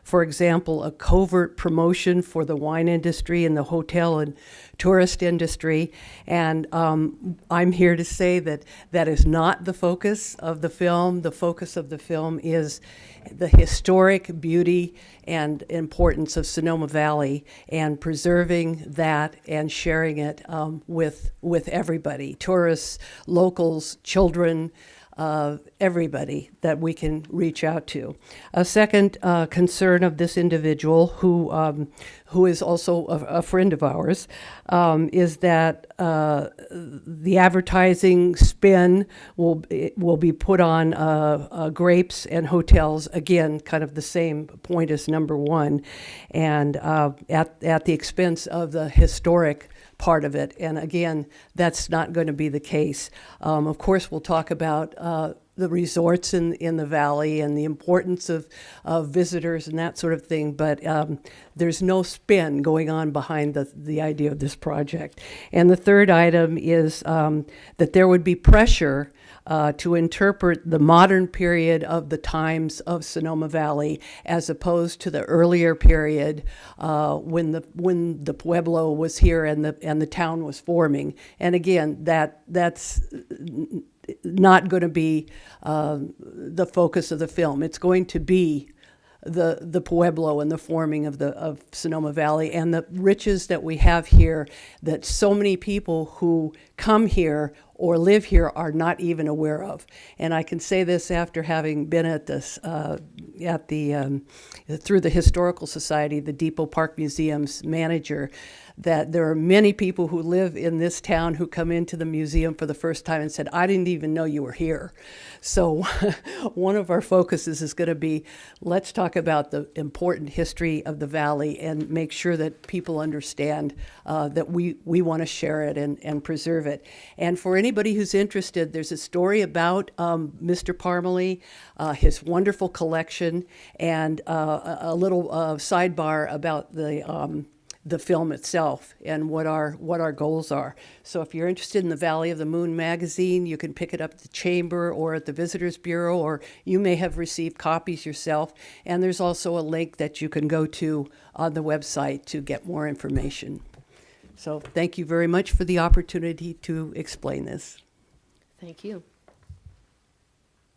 for example, a covert promotion for the wine industry and the hotel and tourist industry. And I'm here to say that that is not the focus of the film. The focus of the film is the historic beauty and importance of Sonoma Valley and preserving that and sharing it with everybody, tourists, locals, children, everybody that we can reach out to. A second concern of this individual, who is also a friend of ours, is that the advertising spin will be put on grapes and hotels. Again, kind of the same point as number one, and at the expense of the historic part of it. And again, that's not going to be the case. Of course, we'll talk about the resorts in the valley and the importance of visitors and that sort of thing, but there's no spin going on behind the idea of this project. And the third item is that there would be pressure to interpret the modern period of the times of Sonoma Valley as opposed to the earlier period when the Pueblo was here and the town was forming. And again, that's not going to be the focus of the film. It's going to be the Pueblo and the forming of Sonoma Valley and the riches that we have here that so many people who come here or live here are not even aware of. And I can say this after having been at this, through the Historical Society, the Depot Park Museum's manager, that there are many people who live in this town who come into the museum for the first time and said, I didn't even know you were here. So one of our focuses is going to be, let's talk about the important history of the valley and make sure that people understand that we want to share it and preserve it. And for anybody who's interested, there's a story about Mr. Parmalee, his wonderful collection, and a little sidebar about the film itself and what our goals are. So if you're interested in the Valley of the Moon magazine, you can pick it up at the Chamber or at the Visitors Bureau, or you may have received copies yourself. And there's also a link that you can go to on the website to get more information. So thank you very much for the opportunity to explain this. Thank you.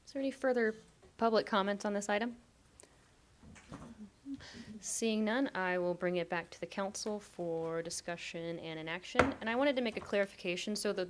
Is there any further public comments on this item? Seeing none, I will bring it back to the council for discussion and an action. And I wanted to make a clarification. So the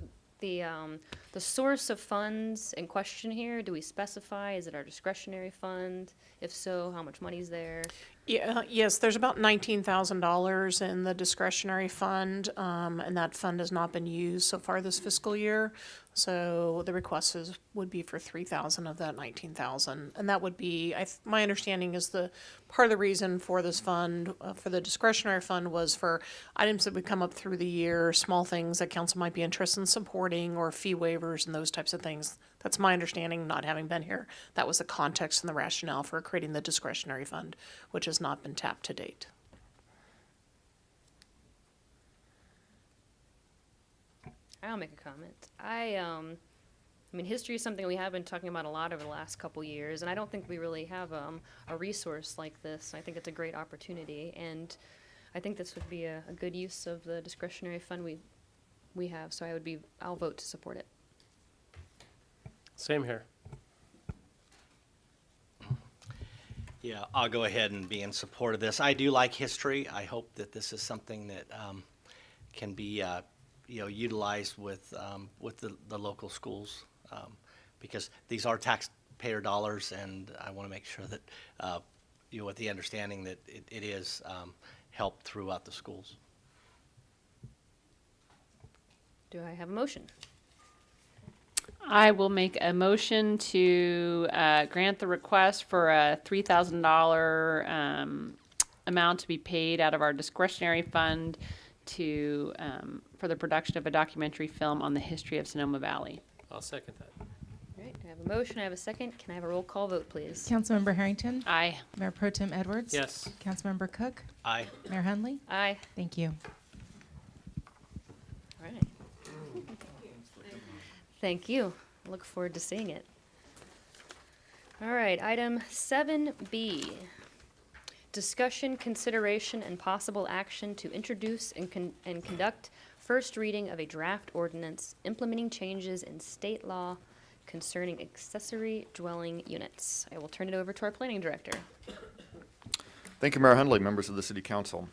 source of funds in question here, do we specify? Is it our discretionary fund? If so, how much money is there? Yeah, yes, there's about $19,000 in the discretionary fund, and that fund has not been used so far this fiscal year. So the request would be for $3,000 of that $19,000, and that would be, my understanding is the part of the reason for this fund, for the discretionary fund, was for items that would come up through the year, small things that council might be interested in supporting, or fee waivers and those types of things. That's my understanding, not having been here. That was the context and the rationale for creating the discretionary fund, which has not been tapped to date. I'll make a comment. I mean, history is something we have been talking about a lot over the last couple years, and I don't think we really have a resource like this. I think it's a great opportunity, and I think this would be a good use of the discretionary fund we have. So I'll vote to support it. Same here. Yeah, I'll go ahead and be in support of this. I do like history. I hope that this is something that can be utilized with the local schools, because these are taxpayer dollars, and I want to make sure that with the understanding that it is helped throughout the schools. Do I have a motion? I will make a motion to grant the request for a $3,000 amount to be paid out of our discretionary fund to for the production of a documentary film on the history of Sonoma Valley. I'll second that. All right, I have a motion, I have a second. Can I have a roll call vote, please? Councilmember Harrington? Aye. Mayor Pro Tem Edwards? Yes. Councilmember Cook? Aye. Mayor Hundley? Aye. Thank you. All right. Thank you. I look forward to seeing it. All right, item 7B. Discussion, consideration, and possible action to introduce and conduct first reading of a draft ordinance implementing changes in state law concerning accessory dwelling units. I will turn it over to our planning director. Thank you, Mayor Hundley, members of the City Council.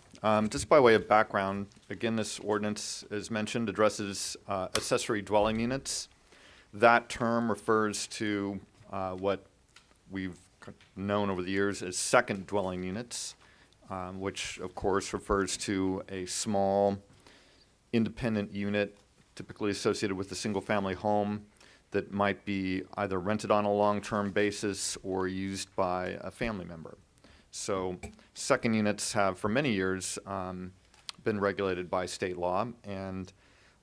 Just by way of background, again, this ordinance, as mentioned, addresses accessory dwelling units. That term refers to what we've known over the years as second dwelling units, which of course refers to a small independent unit typically associated with a single-family home that might be either rented on a long-term basis or used by a family member. So second units have for many years been regulated by state law, and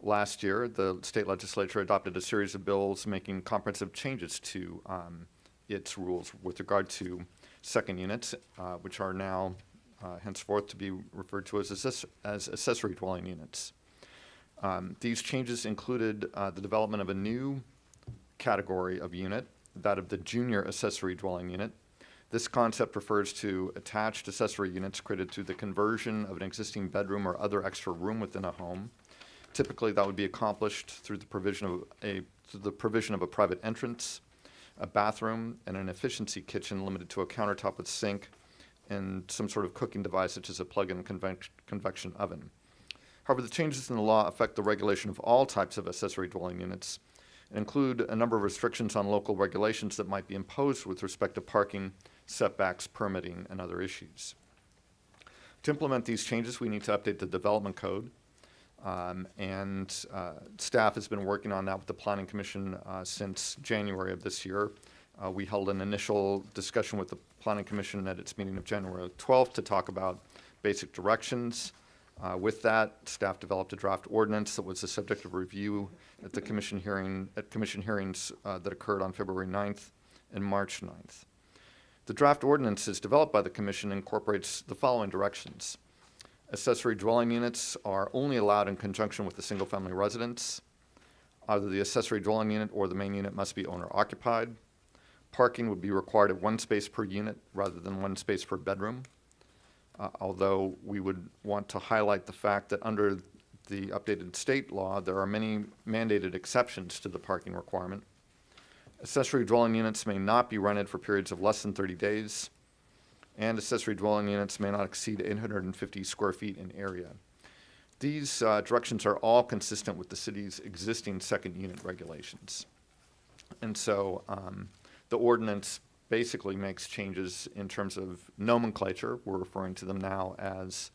last year the state legislature adopted a series of bills making comprehensive changes to its rules with regard to second units, which are now henceforth to be referred to as accessory dwelling units. These changes included the development of a new category of unit, that of the junior accessory dwelling unit. This concept refers to attached accessory units created through the conversion of an existing bedroom or other extra room within a home Typically, that would be accomplished through the provision of a private entrance, a bathroom, and an efficiency kitchen limited to a countertop with sink and some sort of cooking device such as a plug-in convection oven. However, the changes in the law affect the regulation of all types of accessory dwelling units and include a number of restrictions on local regulations that might be imposed with respect to parking, setbacks, permitting, and other issues. To implement these changes, we need to update the development code, and staff has been working on that with the Planning Commission since January of this year. We held an initial discussion with the Planning Commission at its meeting of January 12th to talk about basic directions. With that, staff developed a draft ordinance that was the subject of review at the commission hearings that occurred on February 9th and March 9th. The draft ordinance is developed by the commission and incorporates the following directions. Accessory dwelling units are only allowed in conjunction with a single-family residence. Either the accessory dwelling unit or the main unit must be owner-occupied. Parking would be required at one space per unit rather than one space per bedroom. Although we would want to highlight the fact that under the updated state law, there are many mandated exceptions to the parking requirement. Accessory dwelling units may not be rented for periods of less than 30 days, and accessory dwelling units may not exceed 850 square feet in area. These directions are all consistent with the city's existing second unit regulations. And so the ordinance basically makes changes in terms of nomenclature. We're referring to them now as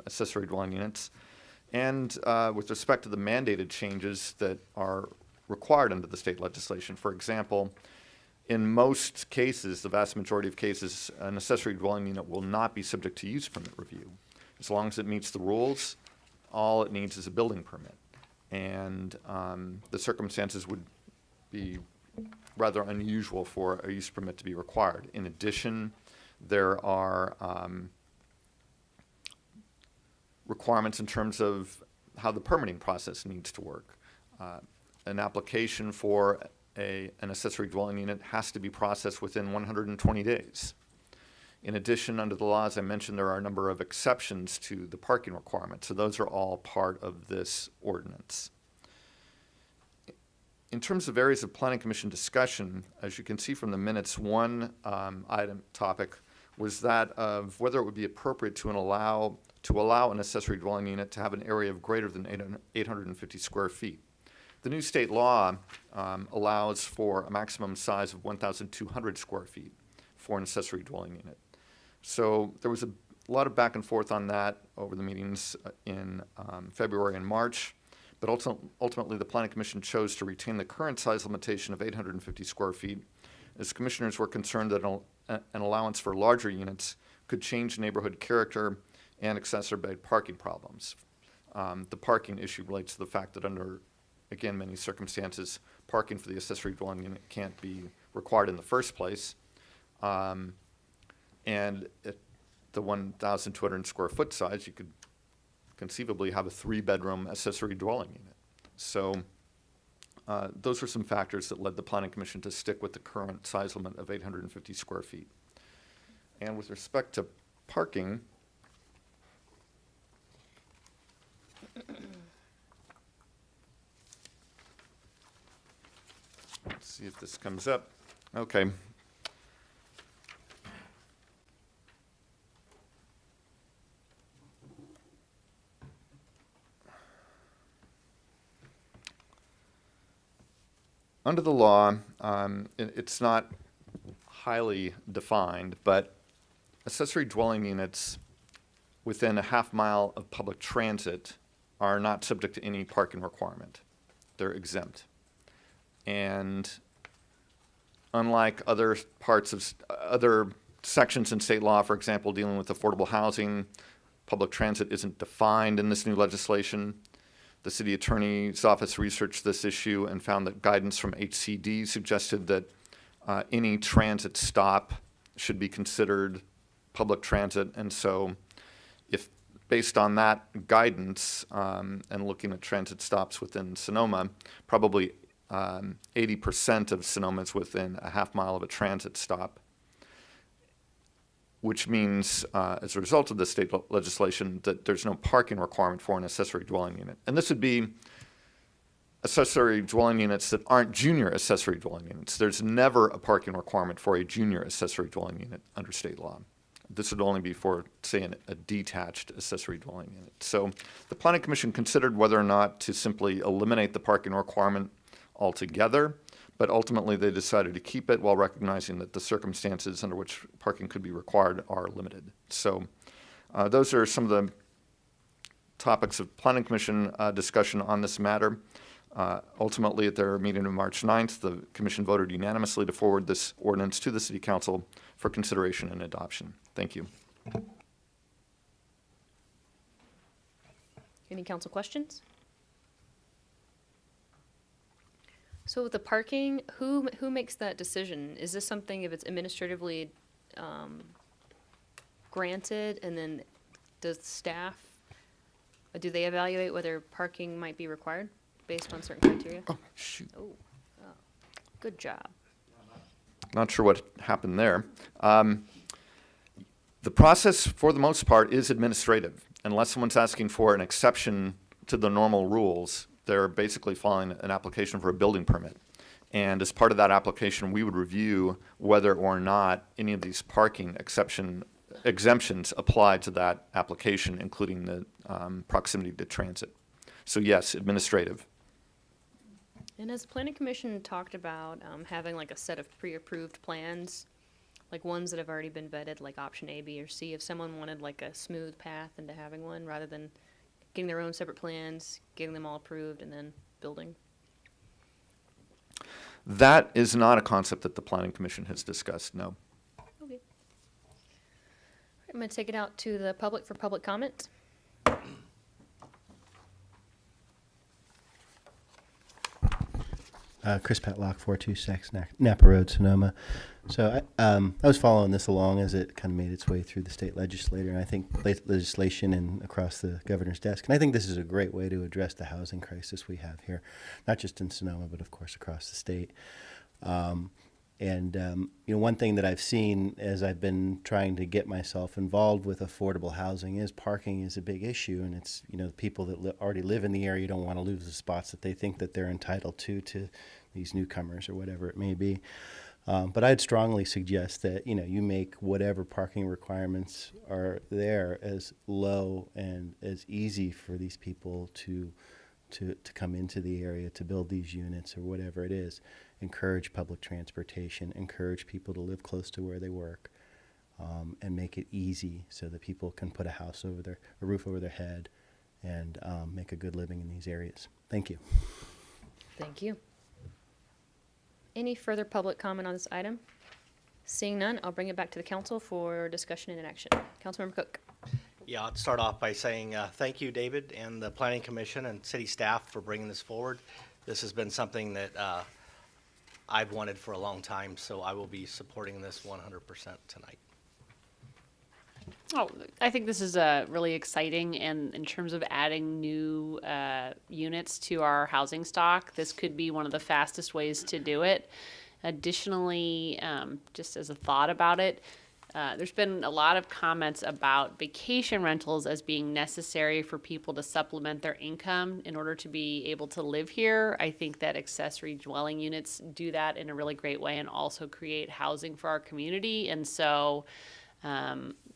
accessory dwelling units. And with respect to the mandated changes that are required under the state legislation. For example, in most cases, the vast majority of cases, an accessory dwelling unit will not be subject to use permit review. As long as it meets the rules, all it needs is a building permit. And the circumstances would be rather unusual for a use permit to be required. In addition, there are requirements in terms of how the permitting process needs to work. An application for an accessory dwelling unit has to be processed within 120 days. In addition, under the law, as I mentioned, there are a number of exceptions to the parking requirement, so those are all part of this ordinance. In terms of areas of Planning Commission discussion, as you can see from the minutes, one topic was that of whether it would be appropriate to allow an accessory dwelling unit to have an area of greater than 850 square feet. The new state law allows for a maximum size of 1,200 square feet for an accessory dwelling unit. So there was a lot of back and forth on that over the meetings in February and March. But ultimately, the Planning Commission chose to retain the current size limitation of 850 square feet, as commissioners were concerned that an allowance for larger units could change neighborhood character and exacerbate parking problems. The parking issue relates to the fact that under, again, many circumstances, parking for the accessory dwelling unit can't be required in the first place. And at the 1,200 square foot size, you could conceivably have a 3-bedroom accessory dwelling unit. So those were some factors that led the Planning Commission to stick with the current size limit of 850 square feet. And with respect to parking, let's see if this comes up. Okay. Under the law, it's not highly defined, but accessory dwelling units within a half mile of public transit are not subject to any parking requirement. They're exempt. And unlike other parts of other sections in state law, for example, dealing with affordable housing, public transit isn't defined in this new legislation. The city attorney's office researched this issue and found that guidance from HCD suggested that any transit stop should be considered public transit. And so if based on that guidance and looking at transit stops within Sonoma, probably 80% of Sonoma is within a half mile of a transit stop. which means, as a result of this state legislation, that there's no parking requirement for an accessory dwelling unit. And this would be accessory dwelling units that aren't junior accessory dwelling units. There's never a parking requirement for a junior accessory dwelling unit under state law. This would only be for, say, a detached accessory dwelling unit. So the Planning Commission considered whether or not to simply eliminate the parking requirement altogether, but ultimately they decided to keep it while recognizing that the circumstances under which parking could be required are limited. So those are some of the topics of Planning Commission discussion on this matter. Ultimately, at their meeting on March 9th, the Commission voted unanimously to forward this ordinance to the City Council for consideration and adoption. Thank you. Any council questions? So with the parking, who makes that decision? Is this something, if it's administratively granted, and then does staff, do they evaluate whether parking might be required based on certain criteria? Oh, shoot. Oh, good job. Not sure what happened there. The process, for the most part, is administrative. Unless someone's asking for an exception to the normal rules, they're basically filing an application for a building permit. And as part of that application, we would review whether or not any of these parking exemptions apply to that application, including the proximity to transit. So yes, administrative. And has the Planning Commission talked about having like a set of pre-approved plans, like ones that have already been vetted, like option A, B, or C, if someone wanted like a smooth path into having one, rather than getting their own separate plans, getting them all approved, and then building? That is not a concept that the Planning Commission has discussed, no. Okay. I'm going to take it out to the public for public comment. Chris Petlock, 426 Napa Road, Sonoma. So I was following this along as it kind of made its way through the state legislature, and I think legislation and across the governor's desk. And I think this is a great way to address the housing crisis we have here, not just in Sonoma, but of course across the state. You know, one thing that I've seen as I've been trying to get myself involved with affordable housing is parking is a big issue, and it's, you know, the people that already live in the area don't want to lose the spots that they think that they're entitled to these newcomers or whatever it may be. But I'd strongly suggest that, you know, you make whatever parking requirements are there as low and as easy for these people to come into the area to build these units or whatever it is. Encourage public transportation, encourage people to live close to where they work, and make it easy so that people can put a roof over their head and make a good living in these areas. Thank you. Thank you. Any further public comment on this item? Seeing none, I'll bring it back to the council for discussion and action. Councilmember Cook. Yeah, I'll start off by saying thank you, David, and the Planning Commission and city staff for bringing this forward. This has been something that I've wanted for a long time, so I will be supporting this 100% tonight. Oh, I think this is really exciting, and in terms of adding new units to our housing stock, this could be one of the fastest ways to do it. Additionally, just as a thought about it, there's been a lot of comments about vacation rentals as being necessary for people to supplement their income in order to be able to live here. I think that accessory dwelling units do that in a really great way and also create housing for our community. And so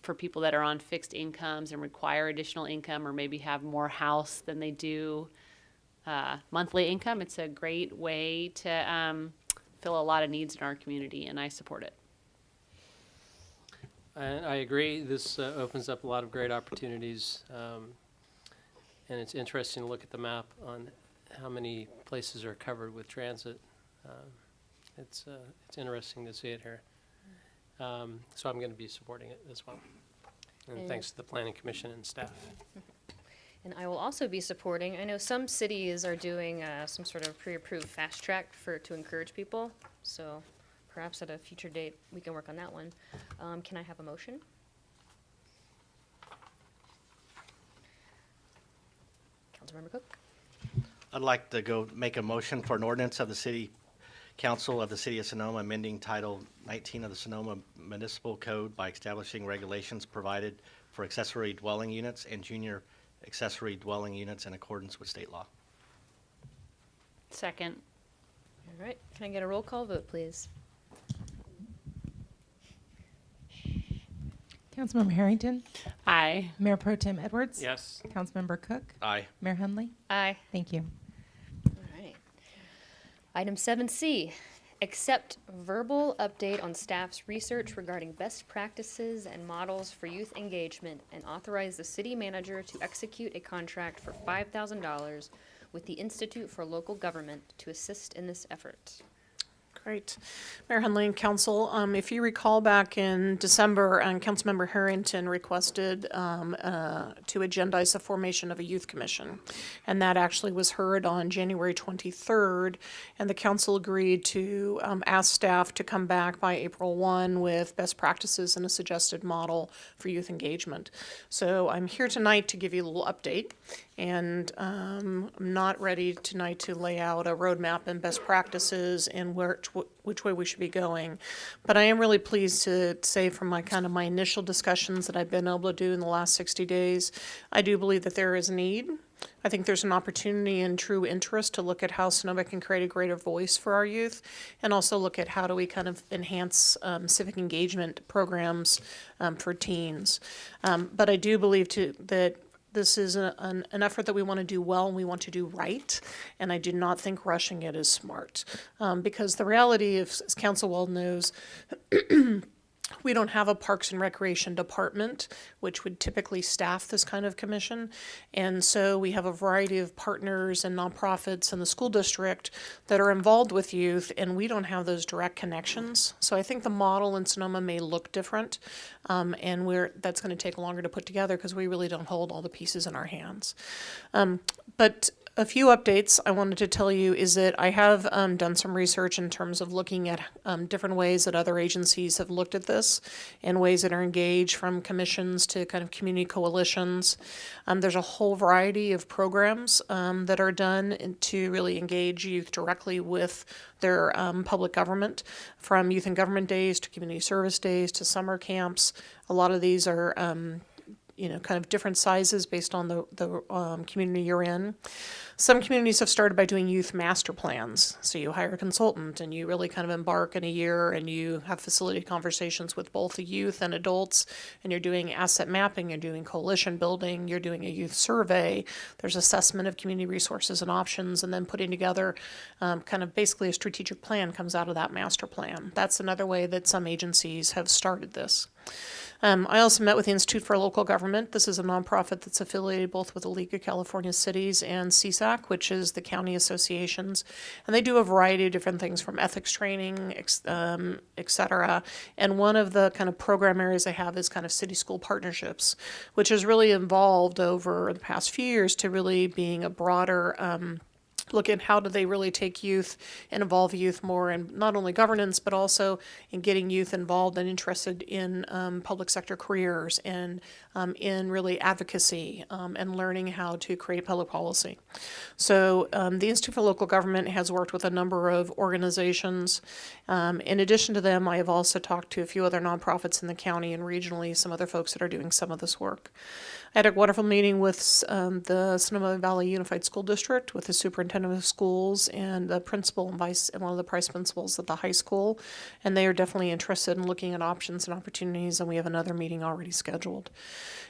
for people that are on fixed incomes and require additional income or maybe have more house than they do monthly income, it's a great way to fill a lot of needs in our community, and I support it. I agree. This opens up a lot of great opportunities, and it's interesting to look at the map on how many places are covered with transit. It's interesting to see it here. So I'm going to be supporting it as well. And thanks to the Planning Commission and staff. And I will also be supporting, I know some cities are doing some sort of pre-approved fast track to encourage people. So perhaps at a future date, we can work on that one. Can I have a motion? Councilmember Cook. I'd like to go make a motion for an ordinance of the City Council of the City of Sonoma amending Title 19 of the Sonoma Municipal Code by establishing regulations provided for accessory dwelling units and junior accessory dwelling units in accordance with state law. Second. All right, can I get a roll call vote, please? Councilmember Harrington? Aye. Mayor Pro Tem Edwards? Yes. Councilmember Cook? Aye. Mayor Hundley? Aye. Thank you. All right. Item 7C, accept verbal update on staff's research regarding best practices and models for youth engagement and authorize the city manager to execute a contract for $5,000 with the Institute for Local Government to assist in this effort. Great. Mayor Hundley and Council, if you recall back in December, Councilmember Harrington requested to agendize the formation of a youth commission. And that actually was heard on January 23rd. And the council agreed to ask staff to come back by April 1 with best practices and a suggested model for youth engagement. So I'm here tonight to give you a little update. And I'm not ready tonight to lay out a roadmap and best practices and which way we should be going. But I am really pleased to say from my initial discussions that I've been able to do in the last 60 days, I do believe that there is a need. I think there's an opportunity and true interest to look at how Sonoma can create a greater voice for our youth, and also look at how do we kind of enhance civic engagement programs for teens. But I do believe that this is an effort that we want to do well and we want to do right, and I do not think rushing it is smart. Because the reality, as Council well knows, we don't have a Parks and Recreation department, which would typically staff this kind of commission. And so we have a variety of partners and nonprofits in the school district that are involved with youth, and we don't have those direct connections. So I think the model in Sonoma may look different, and that's going to take longer to put together because we really don't hold all the pieces in our hands. But a few updates I wanted to tell you is that I have done some research in terms of looking at different ways that other agencies have looked at this and ways that are engaged, from commissions to kind of community coalitions. There's a whole variety of programs that are done to really engage youth directly with their public government, from youth and government days to community service days to summer camps. A lot of these are kind of different sizes based on the community you're in. Some communities have started by doing youth master plans. So you hire a consultant and you really kind of embark in a year and you have facility conversations with both the youth and adults, and you're doing asset mapping, you're doing coalition building, you're doing a youth survey, there's assessment of community resources and options, and then putting together kind of basically a strategic plan comes out of that master plan. That's another way that some agencies have started this. I also met with the Institute for Local Government. This is a nonprofit that's affiliated both with the League of California Cities and CSAC, which is the county associations. And they do a variety of different things, from ethics training, et cetera. And one of the kind of program areas they have is kind of city-school partnerships, which has really evolved over the past few years to really being a broader look at how do they really take youth and involve youth more in not only governance, but also in getting youth involved and interested in public sector careers and in really advocacy and learning how to create public policy. So the Institute for Local Government has worked with a number of organizations. In addition to them, I have also talked to a few other nonprofits in the county and regionally, some other folks that are doing some of this work. I had a wonderful meeting with the Sonoma Valley Unified School District with the superintendent of schools and the principal and one of the vice principals at the high school, and they are definitely interested in looking at options and opportunities, and we have another meeting already scheduled.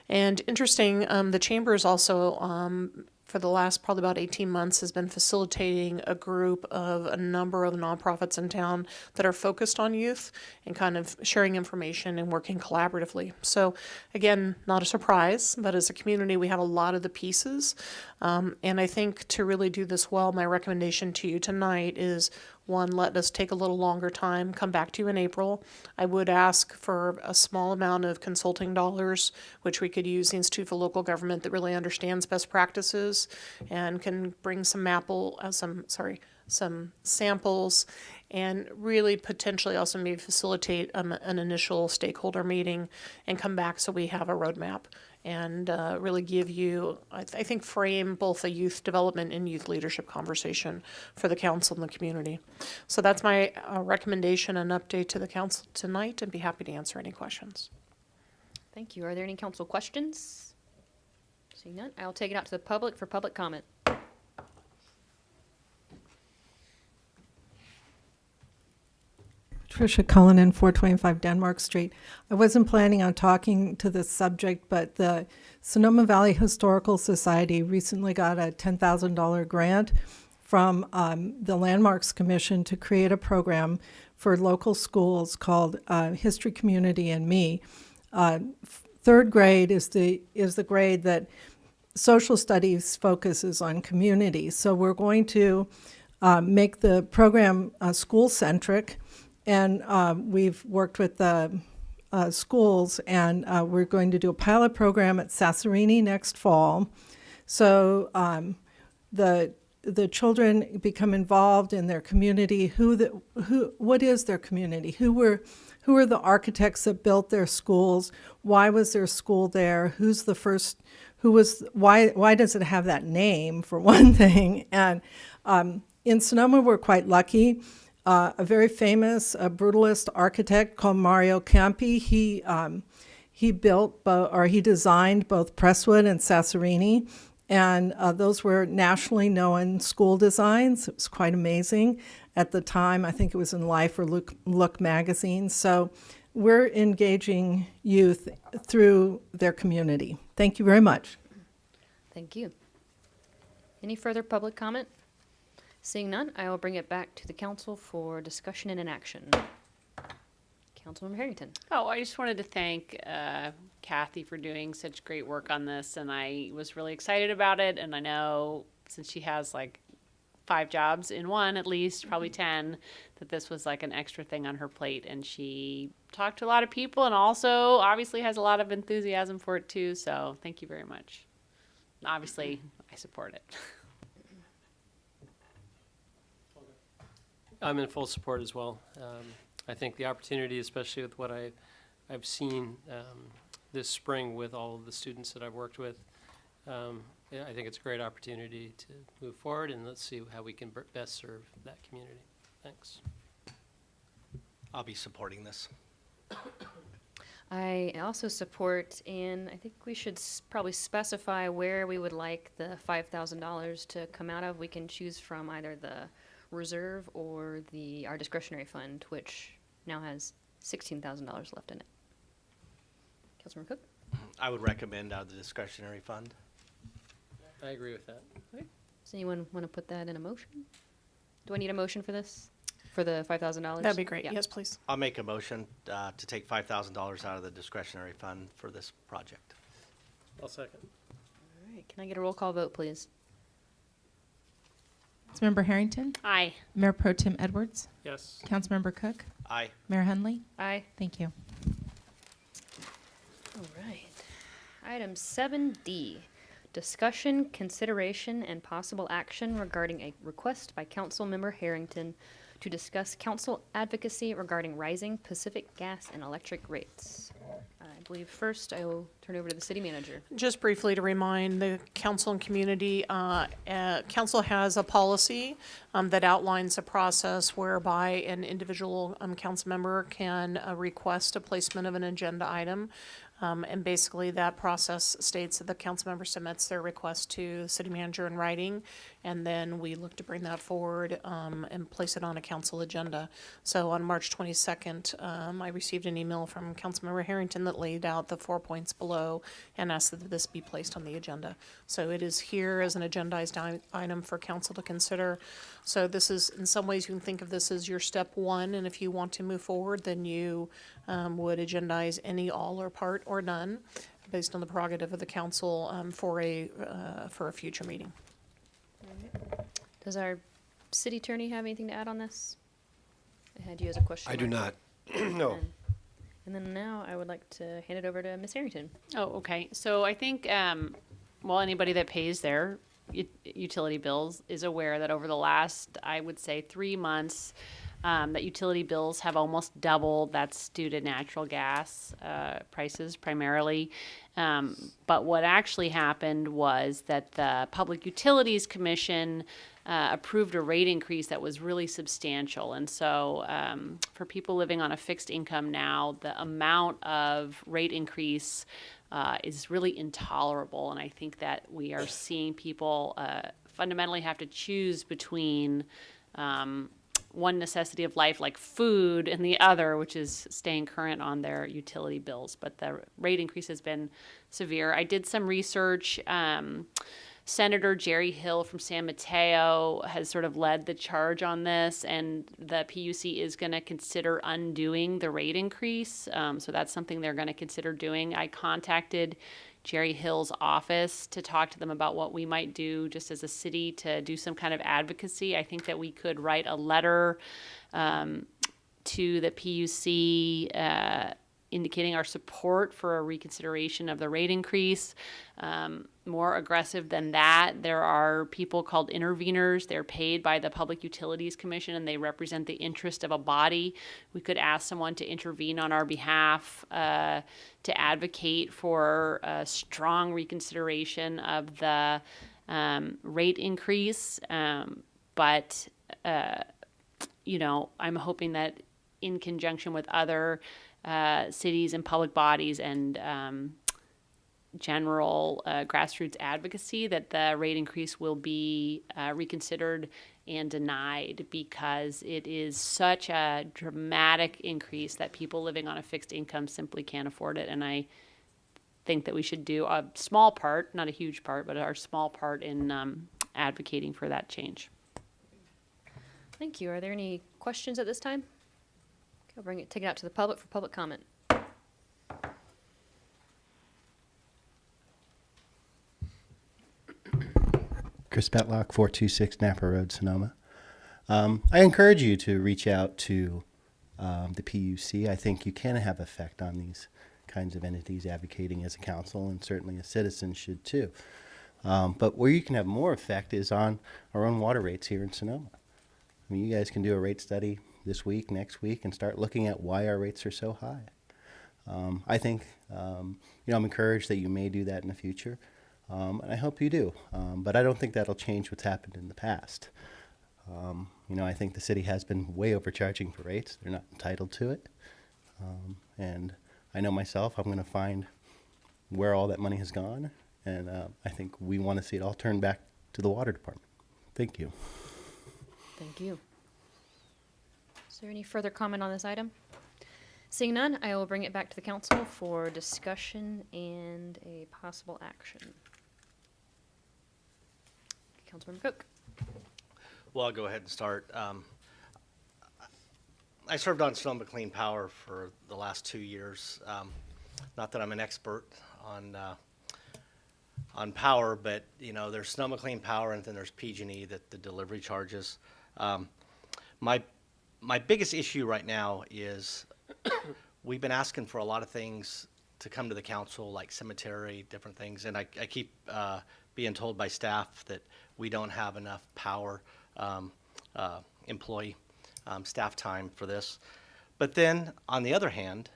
And interesting, the chamber is also for the last probably about 18 months has been facilitating a group of a number of nonprofits in town that are focused on youth and kind of sharing information and working collaboratively. So again, not a surprise, but as a community, we have a lot of the pieces. And I think to really do this well, my recommendation to you tonight is, one, let us take a little longer time, come back to you in April. I would ask for a small amount of consulting dollars, which we could use the Institute for Local Government that really understands best practices and can bring some samples, and really potentially also maybe facilitate an initial stakeholder meeting and come back so we have a roadmap. and really give you, I think, frame both a youth development and youth leadership conversation for the council and the community. So that's my recommendation and update to the council tonight, and be happy to answer any questions. Thank you. Are there any council questions? Seeing none, I'll take it out to the public for public comment. Tricia Cullinan, 425 Denmark Street. I wasn't planning on talking to this subject, but the Sonoma Valley Historical Society recently got a $10,000 grant from the Landmarks Commission to create a program for local schools called History Community and Me. Third grade is the grade that social studies focuses on community. So we're going to make the program school-centric. And we've worked with the schools, and we're going to do a pilot program at Sasserini next fall. So the children become involved in their community. What is their community? Who are the architects that built their schools? Why was their school there? Who's the first? Why does it have that name, for one thing? And in Sonoma, we're quite lucky. A very famous brutalist architect called Mario Campi. He built he designed both Presswood and Sasserini, and those were nationally known school designs. It was quite amazing at the time. I think it was in Life or Look magazine. So we're engaging youth through their community. Thank you very much. Thank you. Any further public comment? Seeing none, I will bring it back to the council for discussion and inaction. Councilmember Harrington. Oh, I just wanted to thank Kathy for doing such great work on this, and I was really excited about it. And I know since she has like 5 jobs in one, at least, probably 10, that this was like an extra thing on her plate. And she talked to a lot of people, and also obviously has a lot of enthusiasm for it too. So thank you very much. Obviously, I support it. I'm in full support as well. I think the opportunity, especially with what I've seen this spring with all of the students that I've worked with, I think it's a great opportunity to move forward, and let's see how we can best serve that community. Thanks. I'll be supporting this. I also support, and I think we should probably specify where we would like the $5,000 to come out of. We can choose from either the reserve or our discretionary fund, which now has $16,000 left in it. Councilmember Cook? I would recommend out of the discretionary fund. I agree with that. Does anyone want to put that in a motion? Do I need a motion for this? For the $5,000? That'd be great. Yeah. Yes, please. I'll make a motion to take $5,000 out of the discretionary fund for this project. I'll second. All right. Can I get a roll call vote, please? Councilmember Harrington? Aye. Mayor Pro Tem Edwards? Yes. Councilmember Cook? Aye. Mayor Hundley? Aye. Thank you. All right. Item 7D, discussion, consideration, and possible action regarding a request by Councilmember Harrington to discuss council advocacy regarding rising Pacific gas and electric rates. I believe first I will turn over to the city manager. Just briefly to remind the council and community, council has a policy that outlines a process whereby an individual council member can request a placement of an agenda item. And basically that process states that the council member submits their request to the city manager in writing, and then we look to bring that forward and place it on a council agenda. So on March 22nd, I received an email from Councilmember Harrington that laid out the 4 points below and asked that this be placed on the agenda. So it is here as an agendized item for council to consider. So this is, in some ways, you can think of this as your step 1, and if you want to move forward, then you would agendize any, all, or part, or none, based on the prerogative of the council for a future meeting. Does our city attorney have anything to add on this? I had you as a question. I do not. No. And then now I would like to hand it over to Ms. Harrington. Oh, okay. So I think, well, anybody that pays their utility bills is aware that over the last, I would say, 3 months, that utility bills have almost doubled. That's due to natural gas prices primarily. But what actually happened was that the Public Utilities Commission approved a rate increase that was really substantial. And so for people living on a fixed income now, the amount of rate increase is really intolerable. And I think that we are seeing people fundamentally have to choose between one necessity of life like food and the other, which is staying current on their utility bills. But the rate increase has been severe. I did some research. Senator Jerry Hill from San Mateo has sort of led the charge on this, and the PUC is going to consider undoing the rate increase. So that's something they're going to consider doing. I contacted Jerry Hill's office to talk to them about what we might do just as a city to do some kind of advocacy. I think that we could write a letter to the PUC indicating our support for a reconsideration of the rate increase. More aggressive than that, there are people called interveners. They're paid by the Public Utilities Commission, and they represent the interest of a body. We could ask someone to intervene on our behalf to advocate for a strong reconsideration of the rate increase. But I'm hoping that in conjunction with other cities and public bodies and general grassroots advocacy, that the rate increase will be reconsidered and denied, because it is such a dramatic increase that people living on a fixed income simply can't afford it. And I think that we should do a small part, not a huge part, but our small part in advocating for that change. Thank you. Are there any questions at this time? Okay, take it out to the public for public comment. Chris Betlock, 426 Napa Road, Sonoma. I encourage you to reach out to the PUC. I think you can have effect on these kinds of entities advocating as a council, and certainly a citizen should too. But where you can have more effect is on our own water rates here in Sonoma. I mean, you guys can do a rate study this week, next week, and start looking at why our rates are so high. I think, I'm encouraged that you may do that in the future. And I hope you do. But I don't think that'll change what's happened in the past. I think the city has been way overcharging for rates. They're not entitled to it. And I know myself, I'm going to find where all that money has gone. And I think we want to see it all turned back to the water department. Thank you. Thank you. Is there any further comment on this item? Seeing none, I will bring it back to the council for discussion and a possible action. Councilmember Cook. Well, I'll go ahead and start. I served on Sonoma Clean Power for the last 2 years. Not that I'm an expert on power, but there's Sonoma Clean Power, and then there's PG&E, that the delivery charges. My biggest issue right now is we've been asking for a lot of things to come to the council, like cemetery, different things, and I keep being told by staff that we don't have enough power employee staff time for this. But then, on the other hand,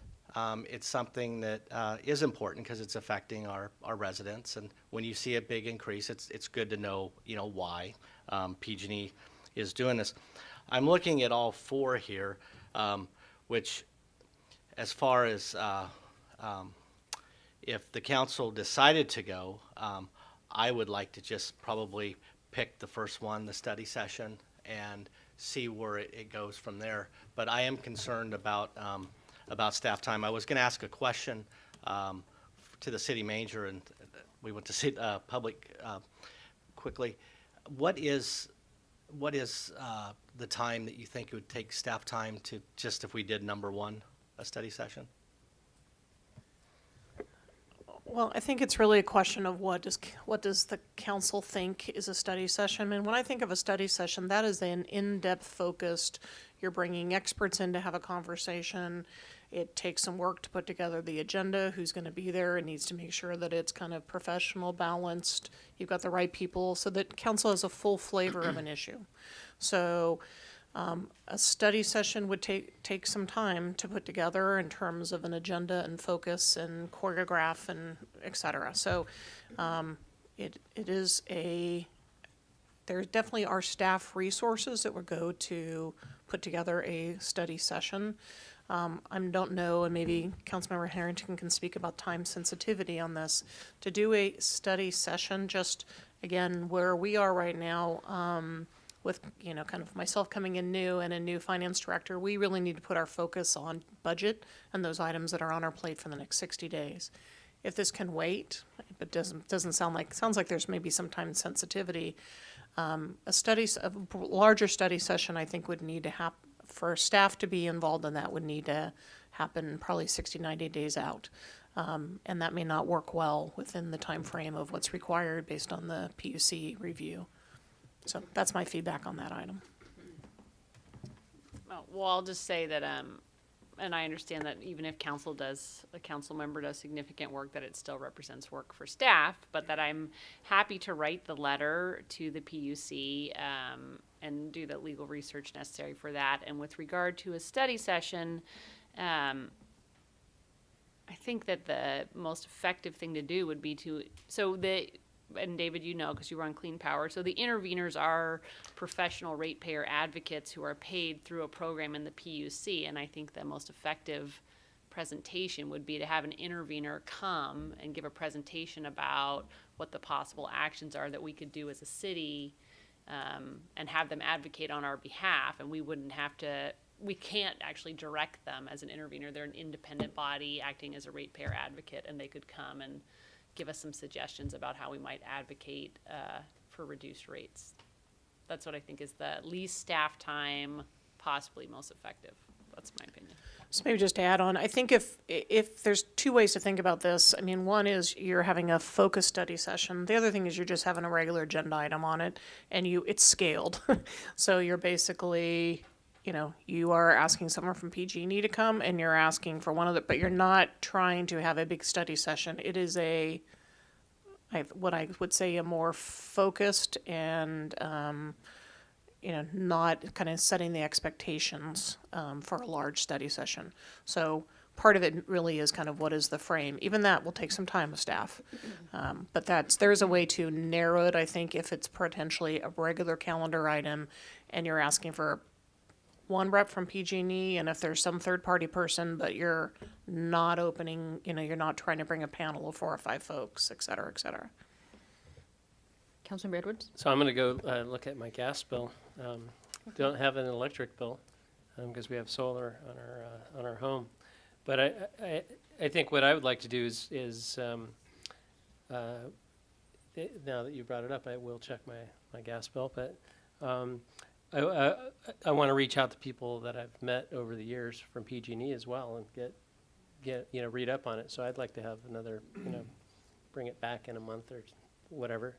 it's something that is important because it's affecting our residents, and when you see a big increase, it's good to know why PG&E is doing this. I'm looking at all four here, which, as far as if the council decided to go, I would like to just probably pick the first one, the study session, and see where it goes from there. But I am concerned about staff time. I was going to ask a question to the city manager, and we went to see public quickly. What is the time that you think it would take staff time to, just if we did number one, a study session? Well, I think it's really a question of what does the council think is a study session. And when I think of a study session, that is an in-depth focused, you're bringing experts in to have a conversation. It takes some work to put together the agenda, who's going to be there. It needs to make sure that it's kind of professional, balanced. You've got the right people so that council has a full flavor of an issue. So A study session would take some time to put together in terms of an agenda and focus and choreograph and et cetera. So it is there definitely are staff resources that would go to put together a study session. I don't know, and maybe Councilmember Harrington can speak about time sensitivity on this. To do a study session, just again, where we are right now, with, you know, kind of myself coming in new and a new finance director, we really need to put our focus on budget and those items that are on our plate for the next 60 days. If this can wait, but doesn't sound like, sounds like there's maybe some time sensitivity. A larger study session, I think, would need to happen. For staff to be involved in that would need to happen probably 60, 90 days out. And that may not work well within the time frame of what's required based on the PUC review. So that's my feedback on that item. Oh, well, I'll just say that, and I understand that even if a council member does significant work, that it still represents work for staff, but that I'm happy to write the letter to the PUC, and do the legal research necessary for that. And with regard to a study session, I think that the most effective thing to do would be and David, you know, because you run Clean Power, so the interveners are professional ratepayer advocates who are paid through a program in the PUC, and I think the most effective presentation would be to have an intervener come and give a presentation about what the possible actions are that we could do as a city, and have them advocate on our behalf, and we can't actually direct them as an intervener. They're an independent body acting as a ratepayer advocate, and they could come and give us some suggestions about how we might advocate for reduced rates. That's what I think is the least staff time, possibly most effective. That's my opinion. So maybe just to add on, I think if there's two ways to think about this. I mean, one is you're having a focus study session. The other thing is you're just having a regular agenda item on it, and it's scaled. So you're basically, you know, you are asking someone from PG&E to come, and you're asking for one of the, but you're not trying to have a big study session. It is what I would say a more focused and, you know, not kind of setting the expectations for a large study session. So part of it really is kind of what is the frame. Even that will take some time with staff. But there's a way to narrow it, I think, if it's potentially a regular calendar item and you're asking for one rep from PG&E, and if there's some third-party person, but you're not opening, you know, you're not trying to bring a panel of 4 or 5 folks, et cetera, et cetera. Councilmember Edwards? So I'm going to go look at my gas bill. Don't have an electric bill because we have solar on our home. But I think what I would like to do is now that you brought it up, I will check my gas bill. But I want to reach out to people that I've met over the years from PG&E as well and get read up on it. So I'd like to have another, bring it back in a month or whatever.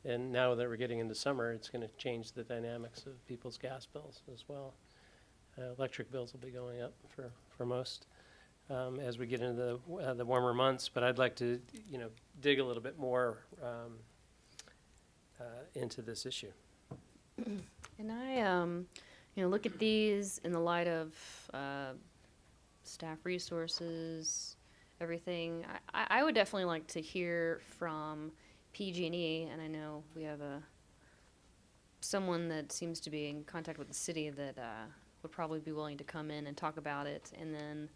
And now that we're getting into summer, it's going to change the dynamics of people's gas bills as well. Electric bills will be going up for most as we get into the warmer months. But I'd like to, dig a little bit more into this issue. And I, look at these in the light of staff resources, everything. I would definitely like to hear from PG&E, and I know we have someone that seems to be in contact with the city that would probably be willing to come in and talk about it. And then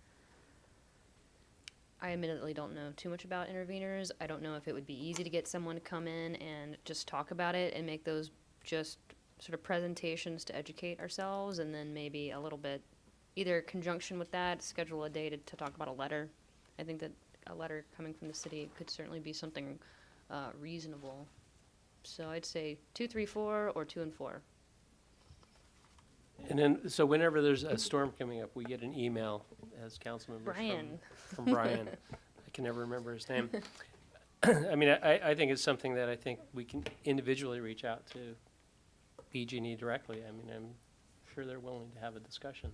I admittedly don't know too much about interveners. I don't know if it would be easy to get someone to come in and just talk about it and make those just sort of presentations to educate ourselves, and then maybe a little bit, either conjunction with that, schedule a day to talk about a letter. I think that a letter coming from the city could certainly be something reasonable. So I'd say 2, 3, 4, or 2 and 4. And then, so whenever there's a storm coming up, we get an email as council members from Brian. I can never remember his name. I mean, I think it's something that I think we can individually reach out to PG&E directly. I mean, I'm sure they're willing to have a discussion.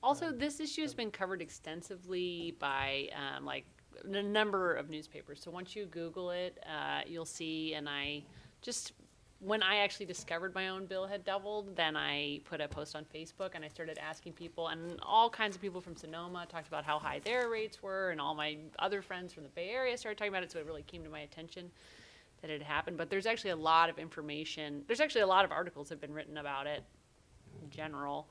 Also, this issue has been covered extensively by a number of newspapers. So once you Google it, you'll see, and I just when I actually discovered my own bill had doubled, then I put a post on Facebook and I started asking people, and all kinds of people from Sonoma talked about how high their rates were, and all my other friends from the Bay Area started talking about it, so it really came to my attention that it had happened. But there's actually a lot of information. There's actually a lot of articles have been written about it in general.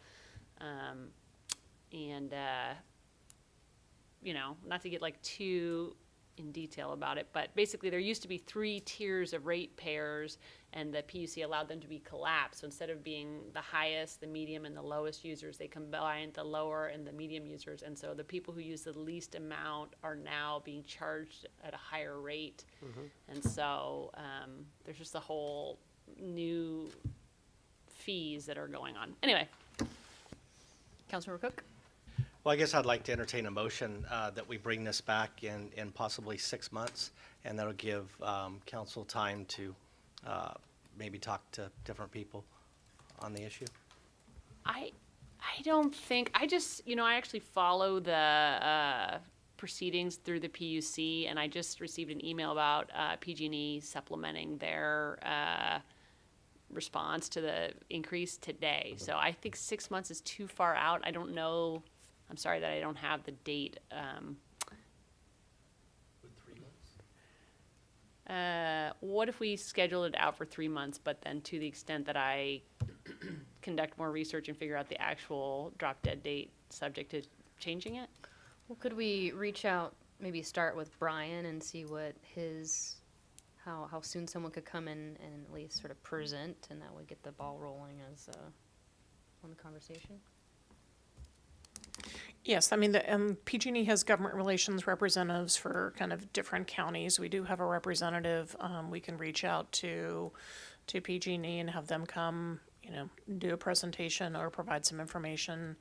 You know, not to get like too in detail about it, but basically there used to be 3 tiers of ratepayers, and the PUC allowed them to be collapsed. So instead of being the highest, the medium, and the lowest users, they combined the lower and the medium users. And so the people who use the least amount are now being charged at a higher rate. And so there's just a whole new fees that are going on. Anyway, Councilmember Cook? Well, I guess I'd like to entertain a motion that we bring this back in possibly 6 months, and that'll give council time to maybe talk to different people on the issue. I don't think, I just, you know, I actually follow the proceedings through the PUC, and I just received an email about PG&E supplementing their response to the increase today. So I think 6 months is too far out. I don't know. I'm sorry that I don't have the date. What if we schedule it out for 3 months, but then to the extent that I conduct more research and figure out the actual drop dead date subject to changing it? Well, could we reach out, maybe start with Brian and see what his, how soon someone could come in and at least sort of present, and that would get the ball rolling as on the conversation? Yes, I mean, the PG&E has government relations representatives for kind of different counties. We do have a representative. We can reach out to PG&E and have them come, you know, do a presentation or provide some information,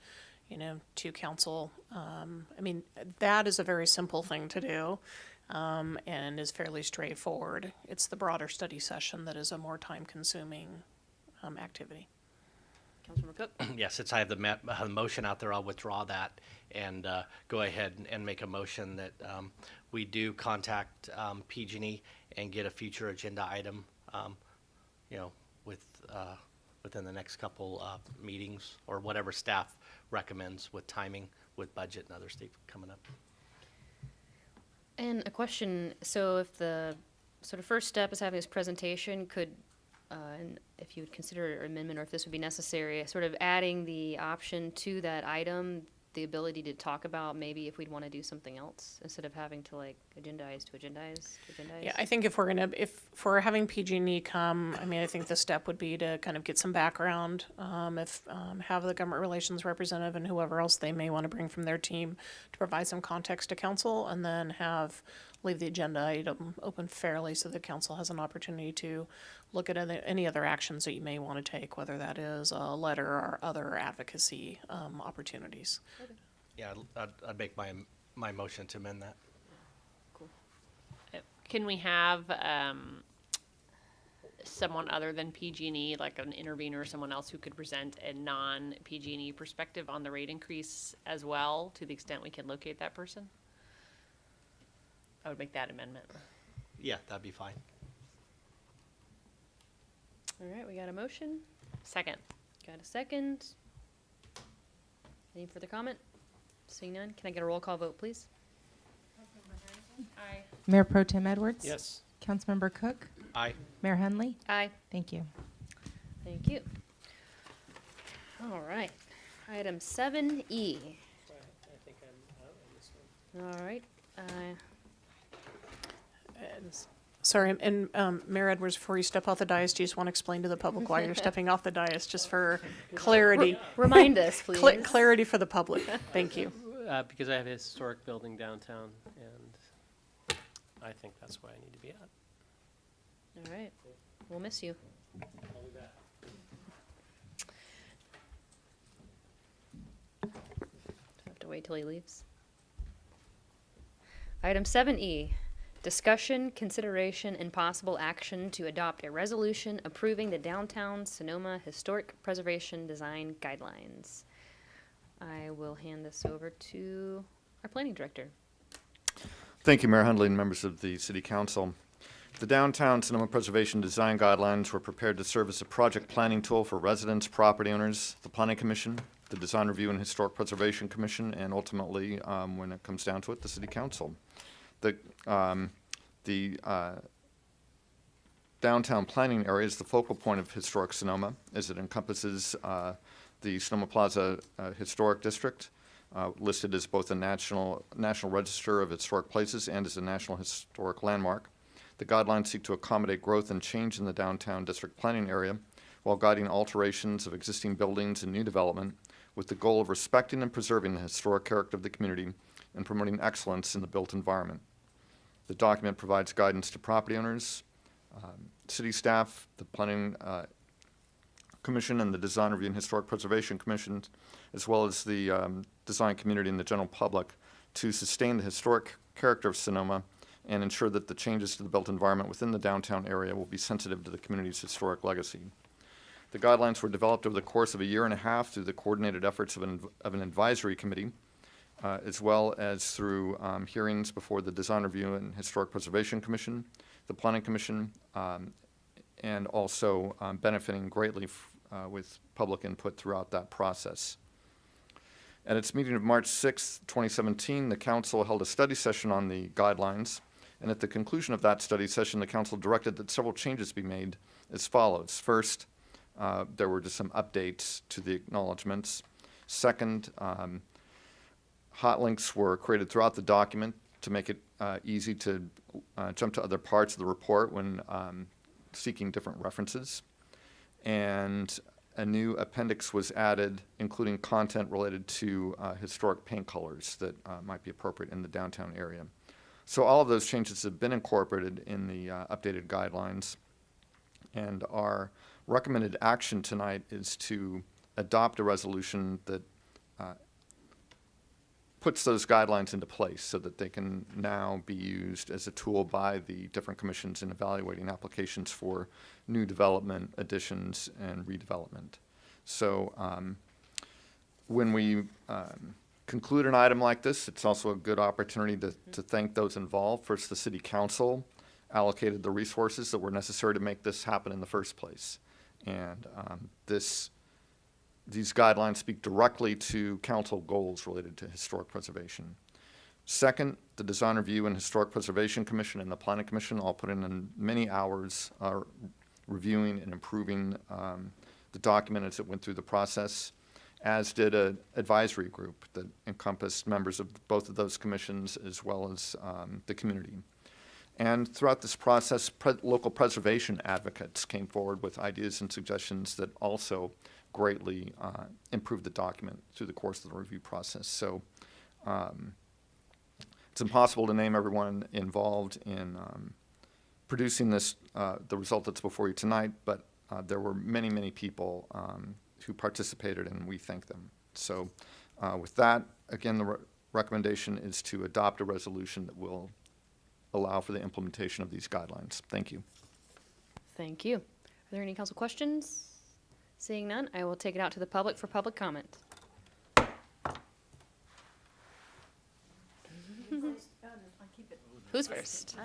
you know, to council. I mean, that is a very simple thing to do, and is fairly straightforward. It's the broader study session that is a more time-consuming activity. Councilmember Cook? Yes, since I have the motion out there, I'll withdraw that and go ahead and make a motion that we do contact PG&E and get a future agenda item, you know, within the next couple meetings, or whatever staff recommends with timing, with budget and other stuff coming up. And a question, so if the sort of first step is having this presentation, could, and if you would consider an amendment, or if this would be necessary, sort of adding the option to that item, the ability to talk about maybe if we'd want to do something else, instead of having to like agendize to agendize to agendize? Yeah, I think if we're having PG&E come, I mean, I think the step would be to kind of get some background, have the government relations representative and whoever else they may want to bring from their team to provide some context to council, and then leave the agenda item open fairly so the council has an opportunity to look at any other actions that you may want to take, whether that is a letter or other advocacy opportunities. Yeah, I'd make my motion to amend that. Cool. Can we have someone other than PG&E, like an intervener or someone else who could present a non-PG&E perspective on the rate increase as well, to the extent we can locate that person? I would make that amendment. Yeah, that'd be fine. All right, we got a motion. Second. Got a second. Any further comment? Seeing none, can I get a roll call vote, please? Aye. Mayor Pro Tem Edwards? Yes. Councilmember Cook? Aye. Mayor Henley? Aye. Thank you. Thank you. All right, item 7E. I think I'm out on this one. All right, Sorry, and Mayor Edwards, before you step off the dais, do you just want to explain to the public why you're stepping off the dais, just for clarity? Remind us, please. Clarity for the public. Thank you. Because I have a historic building downtown, and I think that's why I need to be out. All right, we'll miss you. I'll be back. Have to wait till he leaves. Item 7E, discussion, consideration, and possible action to adopt a resolution approving the Downtown Sonoma Historic Preservation Design Guidelines. I will hand this over to our planning director. Thank you, Mayor Hundley and members of the City Council. The Downtown Sonoma Preservation Design Guidelines were prepared to serve as a project planning tool for residents, property owners, the Planning Commission, the Design Review and Historic Preservation Commission, and ultimately, when it comes down to it, the City Council. The downtown planning area is the focal point of Historic Sonoma, as it encompasses the Sonoma Plaza Historic District, listed as both a National Register of Historic Places and as a National Historic Landmark. The guidelines seek to accommodate growth and change in the downtown district planning area while guiding alterations of existing buildings and new development with the goal of respecting and preserving the historic character of the community and promoting excellence in the built environment. The document provides guidance to property owners, city staff, the Planning Commission, and the Design Review and Historic Preservation Commission, as well as the design community and the general public, to sustain the historic character of Sonoma and ensure that the changes to the built environment within the downtown area will be sensitive to the community's historic legacy. The guidelines were developed over the course of a year and a half through the coordinated efforts of an advisory committee, as well as through hearings before the Design Review and Historic Preservation Commission, the Planning Commission, and also benefiting greatly with public input throughout that process. At its meeting of March 6, 2017, the Council held a study session on the guidelines, and at the conclusion of that study session, the Council directed that several changes be made as follows. First, there were just some updates to the acknowledgements. Second, hot links were created throughout the document to make it easy to jump to other parts of the report when seeking different references. And a new appendix was added, including content related to historic paint colors that might be appropriate in the downtown area. So all of those changes have been incorporated in the updated guidelines, and our recommended action tonight is to adopt a resolution that puts those guidelines into place so that they can now be used as a tool by the different commissions in evaluating applications for new development, additions, and redevelopment. So when we conclude an item like this, it's also a good opportunity to thank those involved. First, the City Council allocated the resources that were necessary to make this happen in the first place. And these guidelines speak directly to council goals related to historic preservation. Second, the Design Review and Historic Preservation Commission and the Planning Commission all put in many hours reviewing and improving the document as it went through the process, as did an advisory group that encompassed members of both of those commissions as well as the community. And throughout this process, local preservation advocates came forward with ideas and suggestions that also greatly improved the document through the course of the review process. So it's impossible to name everyone involved in producing this, the result that's before you tonight, but there were many, many people who participated, and we thank them. So with that, again, the recommendation is to adopt a resolution that will allow for the implementation of these guidelines. Thank you. Thank you. Are there any council questions? Seeing none, I will take it out to the public for public comment. Who's first?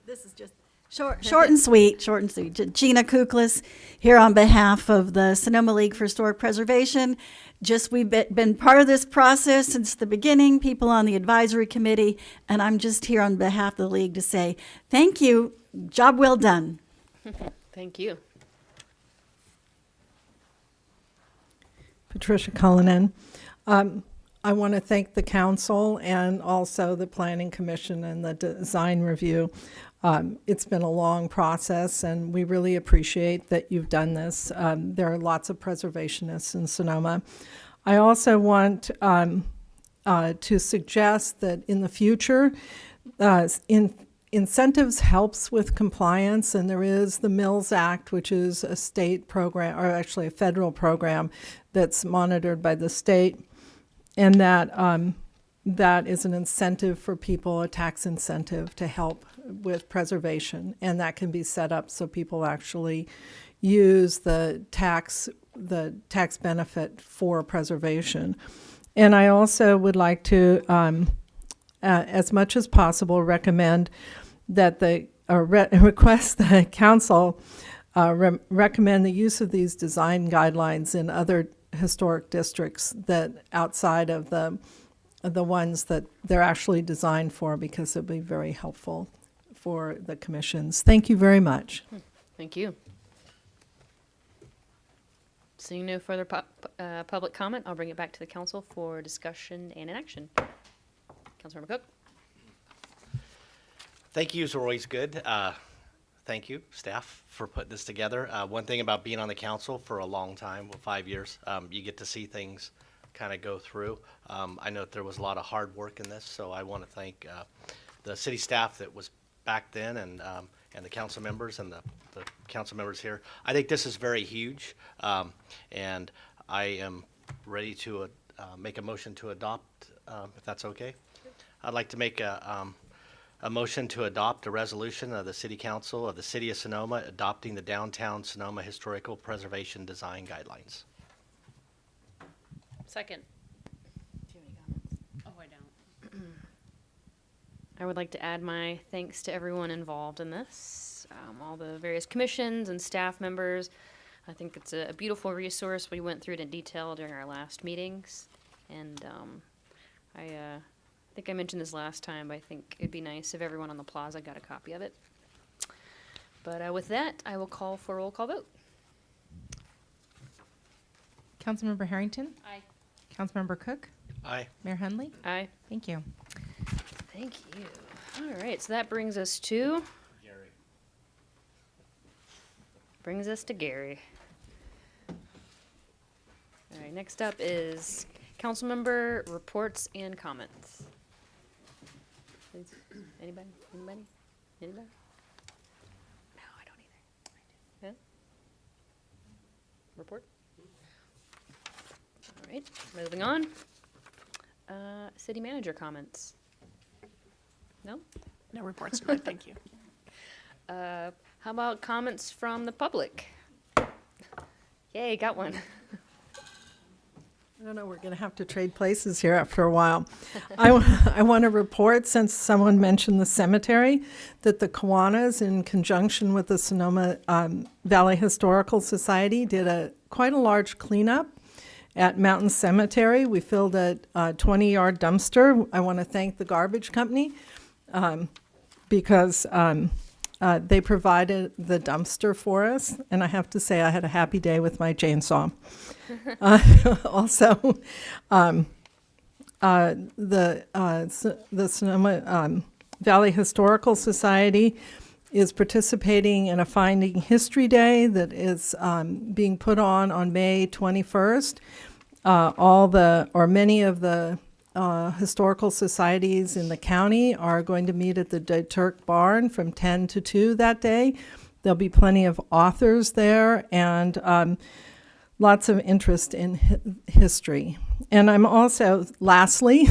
This is just short and sweet. Gina Kuklis here on behalf of the Sonoma League for Historic Preservation. We've been part of this process since the beginning, people on the advisory committee, and I'm just here on behalf of the league to say thank you. Job well done. Thank you. Patricia Cullinan. I want to thank the council and also the Planning Commission and the Design Review. It's been a long process, and we really appreciate that you've done this. There are lots of preservationists in Sonoma. I also want to suggest that in the future, incentives helps with compliance, and there is the Mills Act, which is a state program, or actually a federal program that's monitored by the state, and that is an incentive for people, a tax incentive to help with preservation, and that can be set up so people actually use the tax benefit for preservation. And I also would like to, as much as possible, recommend that the request the council recommend the use of these design guidelines in other historic districts that outside of the ones that they're actually designed for, because it'll be very helpful for the commissions. Thank you very much. Thank you. Seeing no further public comment, I'll bring it back to the council for discussion and inaction. Councilmember Cook. Thank you, is always good. Thank you, staff, for putting this together. One thing about being on the council for a long time, 5 years, you get to see things kind of go through. I know that there was a lot of hard work in this, so I want to thank the city staff that was back then, and the council members and the council members here. I think this is very huge, and I am ready to make a motion to adopt, if that's okay. I'd like to make a motion to adopt a resolution of the City Council of the City of Sonoma adopting the Downtown Sonoma Historical Preservation Design Guidelines. Second. Do you have any comments? Oh, I don't. I would like to add my thanks to everyone involved in this, all the various commissions and staff members. I think it's a beautiful resource. We went through it in detail during our last meetings, and I think I mentioned this last time, but I think it'd be nice if everyone on the plaza got a copy of it. But with that, I will call for a roll call vote. Councilmember Harrington? Aye. Councilmember Cook? Aye. Mayor Henley? Aye. Thank you. Thank you. All right, so that brings us to Gary. All right, next up is council member reports and comments. Anybody? No, I don't either. Yeah? Report? All right, moving on. City manager comments. No? No reports tonight, thank you. How about comments from the public? Yay, got one. I don't know, we're going to have to trade places here after a while. I want to report, since someone mentioned the cemetery, that the Kiwanis, in conjunction with the Sonoma Valley Historical Society, did quite a large cleanup at Mountain Cemetery. We filled a 20-yard dumpster. I want to thank the garbage company because they provided the dumpster for us, and I have to say I had a happy day with my chainsaw. Also, the Sonoma Valley Historical Society is participating in a Finding History Day that is being put on May 21st. Many of the historical societies in the county are going to meet at the De Turk Barn from 10 to 2 that day. There'll be plenty of authors there and lots of interest in history. And I'm also, lastly,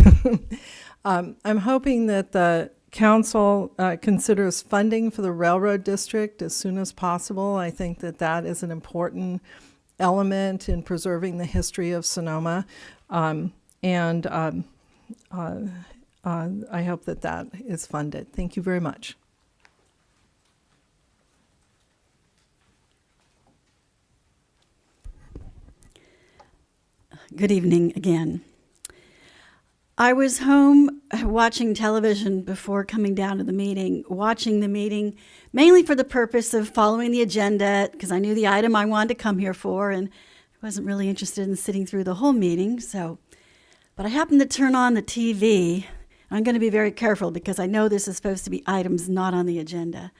I'm hoping that the council considers funding for the railroad district as soon as possible. I think that is an important element in preserving the history of Sonoma. I hope that is funded. Thank you very much. Good evening again. I was home watching television before coming down to the meeting, watching the meeting mainly for the purpose of following the agenda, because I knew the item I wanted to come here for, and I wasn't really interested in sitting through the whole meeting. But I happened to turn on the TV. I'm going to be very careful because I know this is supposed to be items not on the agenda.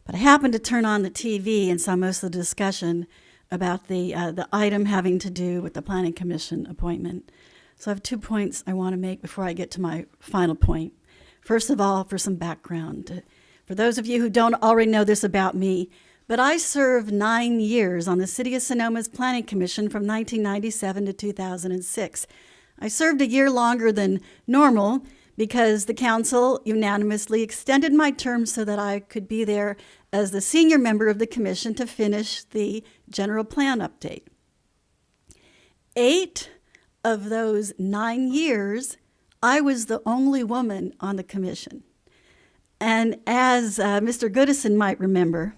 But I happened to turn on the TV and saw most of the discussion about the item having to do with the Planning Commission appointment. So I have 2 points I want to make before I get to my final point. First of all, for some background. For those of you who don't already know this about me, but I served 9 years on the City of Sonoma's Planning Commission from 1997 to 2006. I served a year longer than normal because the council unanimously extended my term so that I could be there as the senior member of the commission to finish the general plan update. 8 of those 9 years, I was the only woman on the commission. And as Mr. Goodison might remember,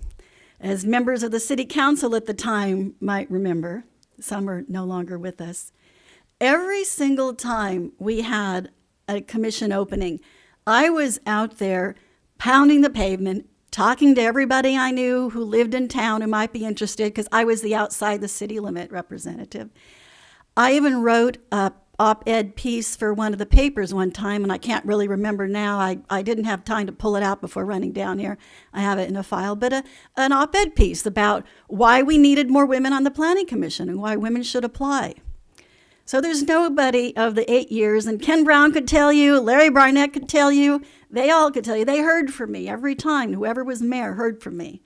as members of the city council at the time might remember, some are no longer with us, every single time we had a commission opening, I was out there pounding the pavement, talking to everybody I knew who lived in town who might be interested, because I was the outside the city limit representative. I even wrote a op-ed piece for one of the papers one time, and I can't really remember now. I didn't have time to pull it out before running down here. I have it in a file, but an op-ed piece about why we needed more women on the Planning Commission and why women should apply. So there's nobody of the 8 years, and Ken Brown could tell you, Larry Barnett could tell you, they all could tell you, they heard from me every time. Whoever was mayor heard from me.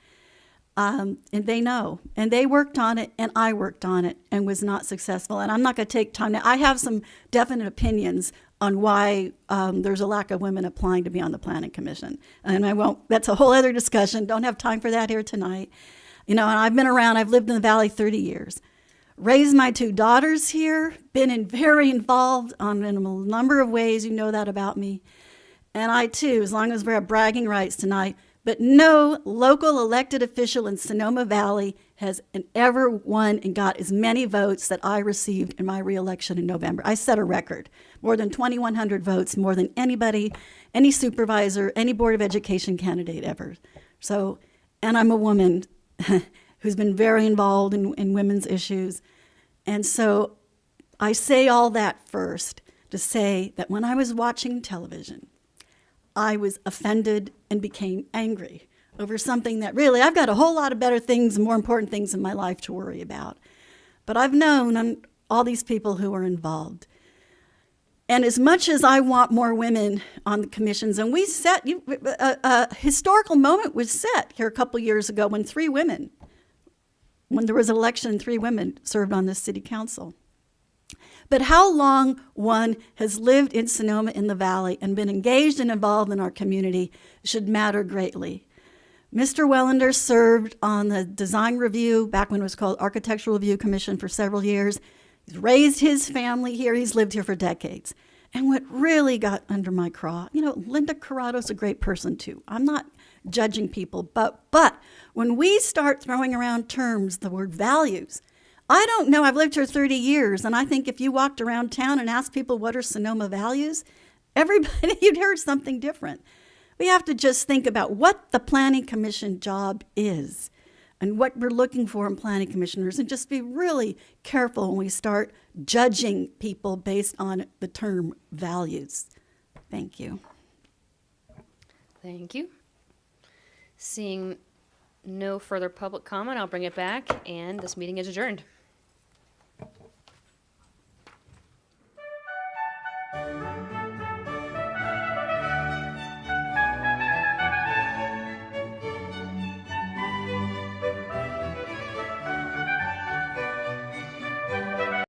And they know. And they worked on it, and I worked on it, and was not successful. And I'm not going to take time now. I have some definite opinions on why there's a lack of women applying to be on the Planning Commission. And I won't, that's a whole other discussion. Don't have time for that here tonight. You know, and I've been around, I've lived in the Valley 30 years. Raised my 2 daughters here, been very involved in a number of ways, you know that about me. And I too, as long as we're at bragging rights tonight, but no local elected official in Sonoma Valley has ever won and got as many votes that I received in my reelection in November. I set a record, more than 2,100 votes, more than anybody, any supervisor, any Board of Education candidate ever. So, and I'm a woman who's been very involved in women's issues. And so I say all that first to say that when I was watching television, I was offended and became angry over something that really, I've got a whole lot of better things, more important things in my life to worry about. But I've known all these people who are involved. And as much as I want more women on the commissions, and we set, a historical moment was set here a couple years ago when there was an election, 3 women served on the city council. But how long one has lived in Sonoma in the Valley and been engaged and involved in our community should matter greatly. Mr. Wellender served on the design review, back when it was called Architectural Review Commission, for several years. He's raised his family here. He's lived here for decades. And what really got under my craw, you know, Linda Corrado's a great person too. I'm not judging people, but when we start throwing around terms, the word values, I don't know, I've lived here 30 years, and I think if you walked around town and asked people what are Sonoma values, everybody, you'd hear something different. We have to just think about what the Planning Commission job is and what we're looking for in planning commissioners, and just be really careful when we start judging people based on the term values. Thank you. Thank you. Seeing no further public comment, I'll bring it back, and this meeting is adjourned.